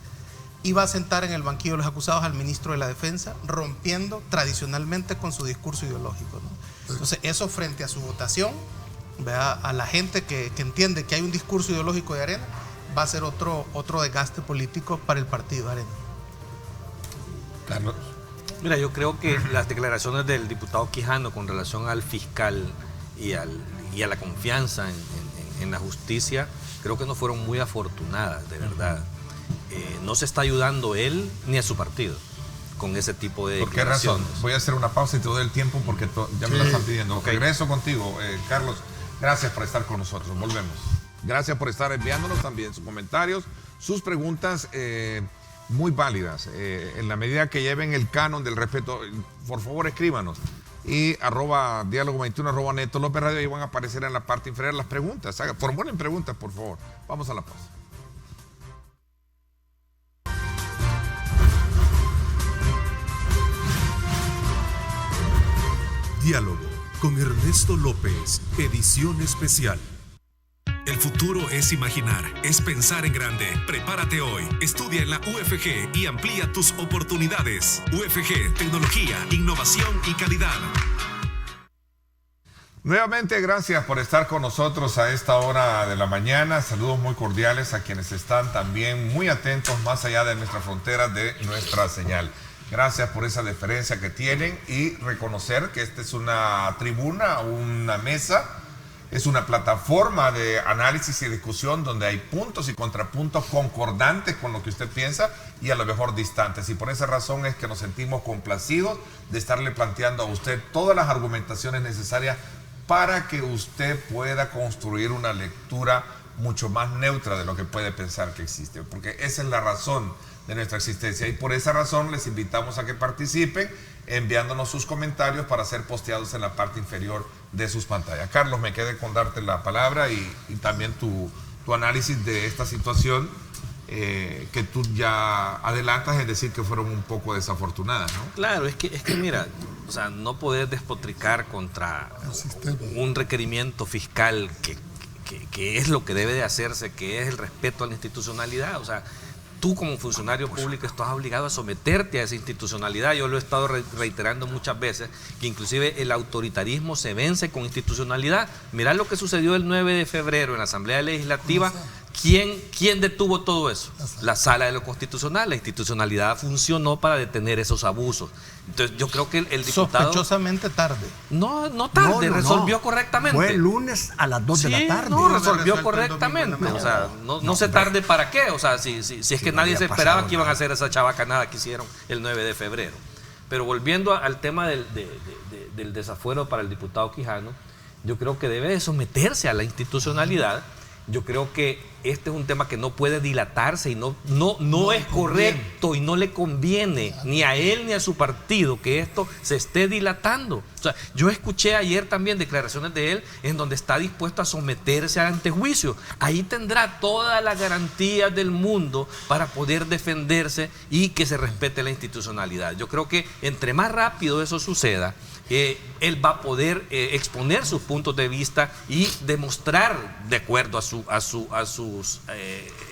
y va a sentar en el banquillo de los acusados al ministro de la Defensa, rompiendo tradicionalmente con su discurso ideológico, ¿no? Entonces, eso frente a su votación, ¿verdad? A la gente que entiende que hay un discurso ideológico de Arena, va a ser otro desgaste político para el partido de Arena. Carlos. Mira, yo creo que las declaraciones del diputado Quijano con relación al fiscal y a la confianza en la justicia, creo que no fueron muy afortunadas, de verdad. No se está ayudando él ni a su partido con ese tipo de ¿Por qué razón? declaraciones. Voy a hacer una pausa y te doy el tiempo porque ya me la están pidiendo. Ok. Regreso contigo, Carlos. Gracias por estar con nosotros. Volvemos. Gracias por estar enviándonos también sus comentarios, sus preguntas muy válidas. En la medida que lleven el canon del respeto, por favor escríbanos. Y @diálogo21 @Neto López Radio, y van a aparecer en la parte inferior las preguntas. Formulen preguntas, por favor. Vamos a la pausa. Diálogo con Ernesto López, edición especial. El futuro es imaginar, es pensar en grande. Prepárate hoy. Estudia en la UFG y amplía tus oportunidades. UFG, tecnología, innovación y calidad. Nuevamente, gracias por estar con nosotros a esta hora de la mañana. Saludos muy cordiales a quienes están también muy atentos más allá de nuestras fronteras, de nuestra señal. Gracias por esa deferencia que tienen y reconocer que esta es una tribuna, una mesa, es una plataforma de análisis y discusión donde hay puntos y contrapuntos concordantes con lo que usted piensa y a lo mejor distantes. Y por esa razón es que nos sentimos complacidos de estarle planteando a usted todas las argumentaciones necesarias para que usted pueda construir una lectura mucho más neutra de lo que puede pensar que existe. Porque esa es la razón de nuestra existencia y por esa razón les invitamos a que participen enviándonos sus comentarios para ser posteados en la parte inferior de sus pantallas. Carlos, me quedé con darte la palabra y también tu análisis de esta situación que tú ya adelantas, es decir, que fueron un poco desafortunadas, ¿no? Claro, es que mira, o sea, no poder despotricar contra un requerimiento fiscal que es lo que debe de hacerse, que es el respeto a la institucionalidad, o sea, tú como funcionario público estás obligado a someterte a esa institucionalidad. Yo lo he estado reiterando muchas veces, que inclusive el autoritarismo se vence con institucionalidad. Mirá lo que sucedió el 9 de febrero en la Asamblea Legislativa. ¿Quién detuvo todo eso? La Sala de lo Constitucional. La institucionalidad funcionó para detener esos abusos. Entonces yo creo que el diputado... Sospechosamente tarde. No tarde, resolvió correctamente. Fue el lunes a las 2 de la tarde. No, resolvió correctamente. O sea, no se tarde para qué. O sea, si es que nadie se esperaba que iban a hacer esa chabacanada que hicieron el 9 de febrero. Pero volviendo al tema del desafuero para el diputado Quijano, yo creo que debe de someterse a la institucionalidad. Yo creo que este es un tema que no puede dilatarse y no es correcto y no le conviene ni a él ni a su partido que esto se esté dilatando. O sea, yo escuché ayer también declaraciones de él en donde está dispuesto a someterse ante juicio. Ahí tendrá todas las garantías del mundo para poder defenderse y que se respete la institucionalidad. Yo creo que entre más rápido eso suceda, él va a poder exponer sus puntos de vista y demostrar, de acuerdo a sus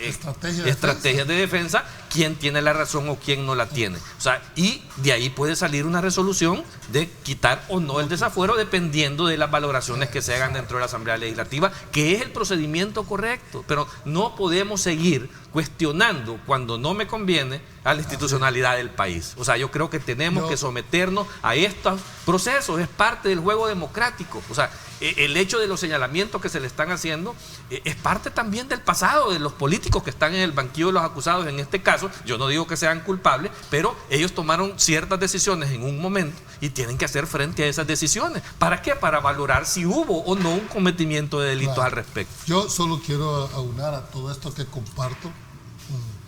estrategias de defensa, quién tiene la razón o quién no la tiene. O sea, y de ahí puede salir una resolución de quitar o no el desafuero dependiendo de las valoraciones que se hagan dentro de la Asamblea Legislativa, que es el procedimiento correcto. Pero no podemos seguir cuestionando cuando no me conviene a la institucionalidad del país. O sea, yo creo que tenemos que someternos a estos procesos, es parte del juego democrático. O sea, el hecho de los señalamientos que se le están haciendo es parte también del pasado de los políticos que están en el banquillo de los acusados. En este caso, yo no digo que sean culpables, pero ellos tomaron ciertas decisiones en un momento y tienen que hacer frente a esas decisiones. ¿Para qué? Para valorar si hubo o no un cometimiento de delitos al respecto. Yo solo quiero aunar a todo esto que comparto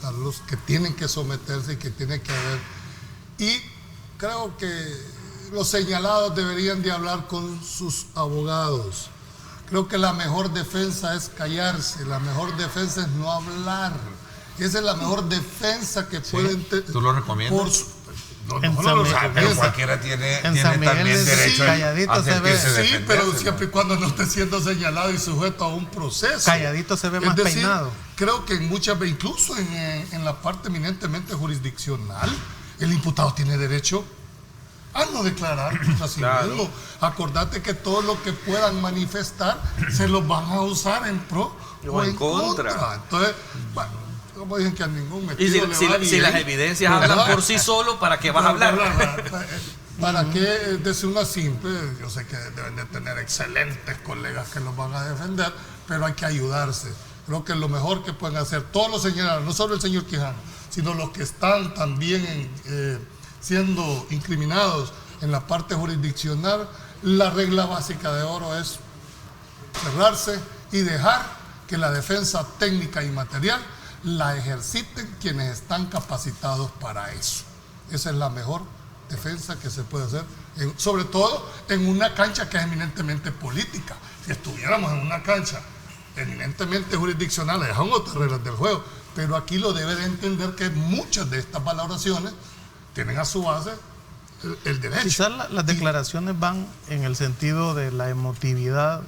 Carlos, que tienen que someterse y que tiene que haber. Y creo que los señalados deberían de hablar con sus abogados. Creo que la mejor defensa es callarse, la mejor defensa es no hablar. Esa es la mejor defensa que pueden tener. ¿Tú lo recomiendas? Pero cualquiera tiene también derecho calladito a se ve. sentirse Sí, pero defenderse, siempre y cuando no esté siendo señalado y sujeto a un proceso. Calladito se ve más peinado. Creo que en muchas veces, incluso en la parte eminentemente jurisdiccional, el imputado tiene derecho a no declarar contra sí mismo. Acordate que todo lo que puedan manifestar se los van a usar en pro o en contra. Entonces, bueno, como dicen que a ningún metido Y le va si bien, las evidencias hablan por sí solo, ¿para qué vas a hablar? ¿Para qué decir una simple? Yo sé que deben de tener excelentes colegas que los van a defender, pero hay que ayudarse. Creo que lo mejor que pueden hacer todos los señalados, no solo el señor Quijano, sino los que están también siendo incriminados en la parte jurisdiccional, la regla básica de oro es cerrarse y dejar que la defensa técnica y material la ejerciten quienes están capacitados para eso. Esa es la mejor defensa que se puede hacer, sobre todo en una cancha que es eminentemente política. Si estuviéramos en una cancha eminentemente jurisdiccional, dejan otras reglas del juego, pero aquí lo debe de entender que muchas de estas valoraciones tienen a su base el derecho. Quizás las declaraciones van en el sentido de la emotividad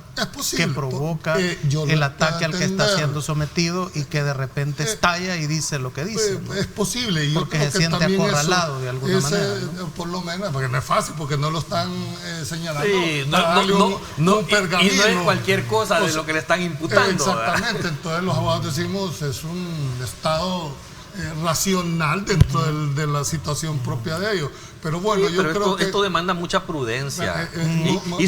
que provoca el ataque al que está siendo sometido y que de repente estalla y dice lo que dice. Es posible. Y porque yo creo se que siente también acorralado de alguna manera. Por lo menos, porque no es fácil, porque no lo están señalando. Sí, un pergamino. Y no es cualquier cosa de lo que le están imputando. Exactamente. Entonces los abogados decimos es un estado racional dentro de la situación propia de ellos. Pero bueno, sí, yo pero creo que esto demanda mucha prudencia y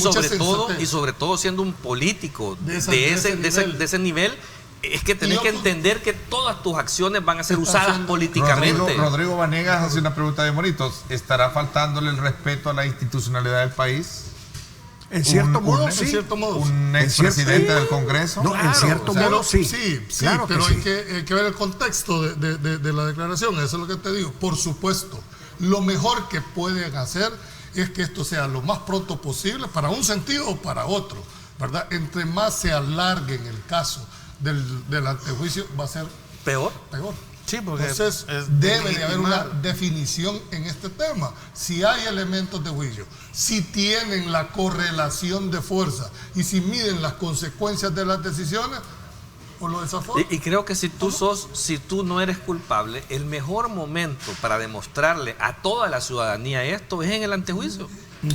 sobre todo siendo un político de ese nivel, es que tenés que entender que todas tus acciones van a ser usadas políticamente. Rodrigo Vanegas hace una pregunta de Monitos. ¿Estará faltándole el respeto a la institucionalidad del país? En cierto modo, sí. En cierto modo. ¿Un expresidente del Congreso? No, en cierto modo, sí. Sí, claro, pero sí. hay que ver el contexto de la declaración. Eso es lo que te digo. Por supuesto, lo mejor que pueden hacer es que esto sea lo más pronto posible, para un sentido o para otro, ¿verdad? Entre más se alargue en el caso del antejuicio, va a ser peor. Sí, porque entonces debe de haber una definición en este tema. Si hay elementos de juicio, si tienen la correlación de fuerza y si miden las consecuencias de las decisiones, o lo desaforan. Y creo que si tú no eres culpable, el mejor momento para demostrarle a toda la ciudadanía esto es en el antejuicio.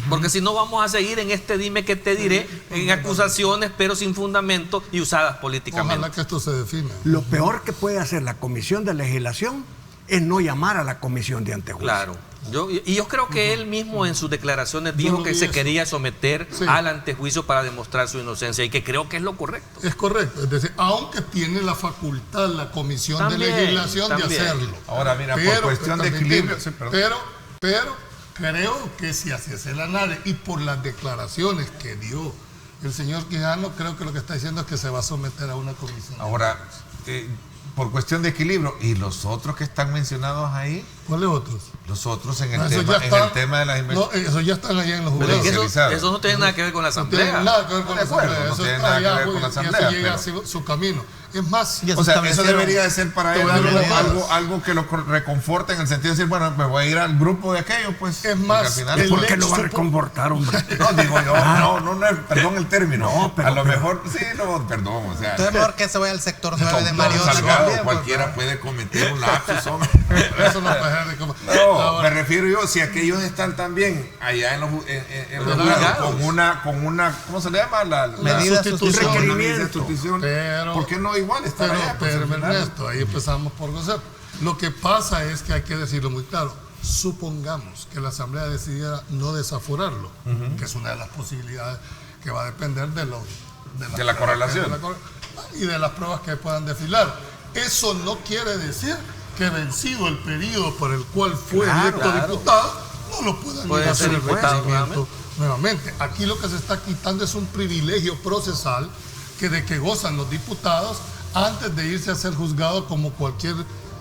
Porque si no vamos a seguir en este dime que te diré, en acusaciones pero sin fundamento y usadas políticamente. Ojalá que esto se defina. Lo peor que puede hacer la Comisión de Legislación es no llamar a la Comisión de Antejuicio. Claro. Yo creo que él mismo en sus declaraciones dijo que se quería someter al antejuicio para demostrar su inocencia y que creo que es lo correcto. Es correcto. Es decir, aunque tiene la facultad la Comisión de Legislación de hacerlo. Ahora, mira, por cuestión de equilibrio. Pero creo que si así es el análisis y por las declaraciones que dio el señor Quijano, creo que lo que está diciendo es que se va a someter a una comisión. Ahora, por cuestión de equilibrio, ¿y los otros que están mencionados ahí? ¿Cuáles otros? Los otros en el tema de las investigaciones. No, esos ya están allá en los juzgados. Eso no tiene nada que ver con la Asamblea. No tiene nada que ver con la Asamblea. No tiene nada que ver con la Asamblea. Eso llega a su camino. Es más, o sea, eso debería de ser para él algo que lo reconforte en el sentido de decir, bueno, me voy a ir al grupo de aquellos, pues. Es más, ¿por qué lo va a reconfortar, hombre? No, digo yo, perdón el término. No, pero, a lo mejor, perdón, o sea. Entonces mejor que se vaya al sector 9 de Mariota. Salgado, cualquiera puede cometer un lapsus, hombre. Eso no puede ser. No, me refiero yo, si aquellos están también allá en los con una, ¿cómo se le llama? La medida de sustitución. ¿Por qué no igual estar allá? Pero Ernesto, ahí empezamos por gozar. Lo que pasa es que hay que decirlo muy claro. Supongamos que la Asamblea decidiera no desaforarlo, que es una de las posibilidades que va a depender de la correlación y de las pruebas que puedan desfilar. Eso no quiere decir que vencido el periodo por el cual fue electo diputado, no lo puedan ir a hacer el requerimiento nuevamente. Aquí lo que se está quitando es un privilegio procesal de que gozan los diputados antes de irse a ser juzgado como cualquier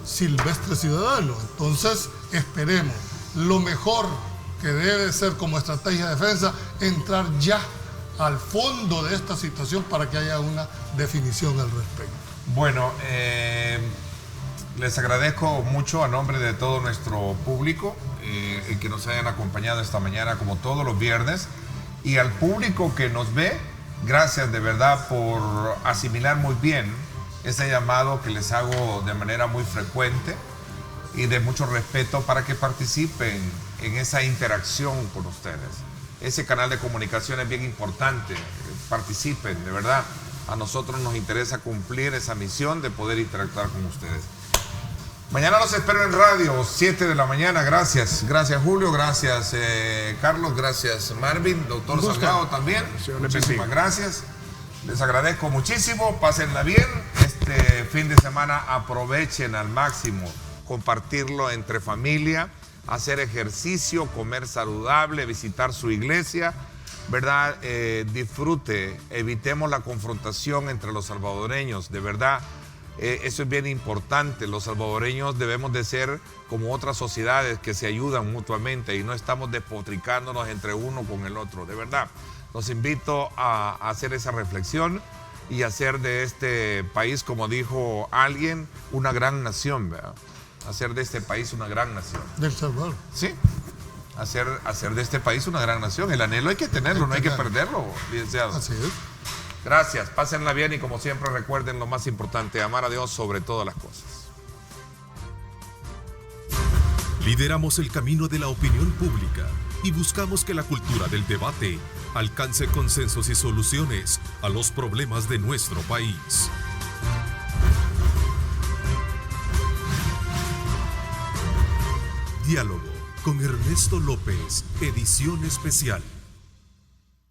silvestre ciudadano. Entonces, esperemos. Lo mejor que debe ser como estrategia de defensa, entrar ya al fondo de esta situación para que haya una definición al respecto. Bueno, les agradezco mucho a nombre de todo nuestro público el que nos hayan acompañado esta mañana como todos los viernes, y al público que nos ve, gracias de verdad por asimilar muy bien ese llamado que les hago de manera muy frecuente y de mucho respeto para que participen en esa interacción con ustedes. Ese canal de comunicación es bien importante, participen, de verdad. A nosotros nos interesa cumplir esa misión de poder interactuar con ustedes. Mañana los espero en radio, 7 de la mañana. Gracias. Gracias, Julio. Gracias, Carlos. Gracias, Marvin. Doctor Salgado también. Muchísimas gracias. Les agradezco muchísimo. Pásenla bien. Este fin de semana aprovechen al máximo. Compartirlo entre familia, hacer ejercicio, comer saludable, visitar su iglesia, ¿verdad? Disfrute, evitemos la confrontación entre los salvadoreños, de verdad. Eso es bien importante. Los salvadoreños debemos de ser como otras sociedades que se ayudan mutuamente y no estamos despotricándonos entre uno con el otro, de verdad. Los invito a hacer esa reflexión y hacer de este país, como dijo alguien, una gran nación, ¿verdad? Hacer de este país una gran nación. Del Salvador. Sí, hacer de este país una gran nación. El anhelo hay que tenerlo, no hay que perderlo, licenciado. Así es. Gracias, pásenla bien y como siempre recuerden lo más importante, amar a Dios sobre todas las cosas. Lideramos el camino de la opinión pública y buscamos que la cultura del debate alcance consensos y soluciones a los problemas de nuestro país. Diálogo con Ernesto López, edición especial.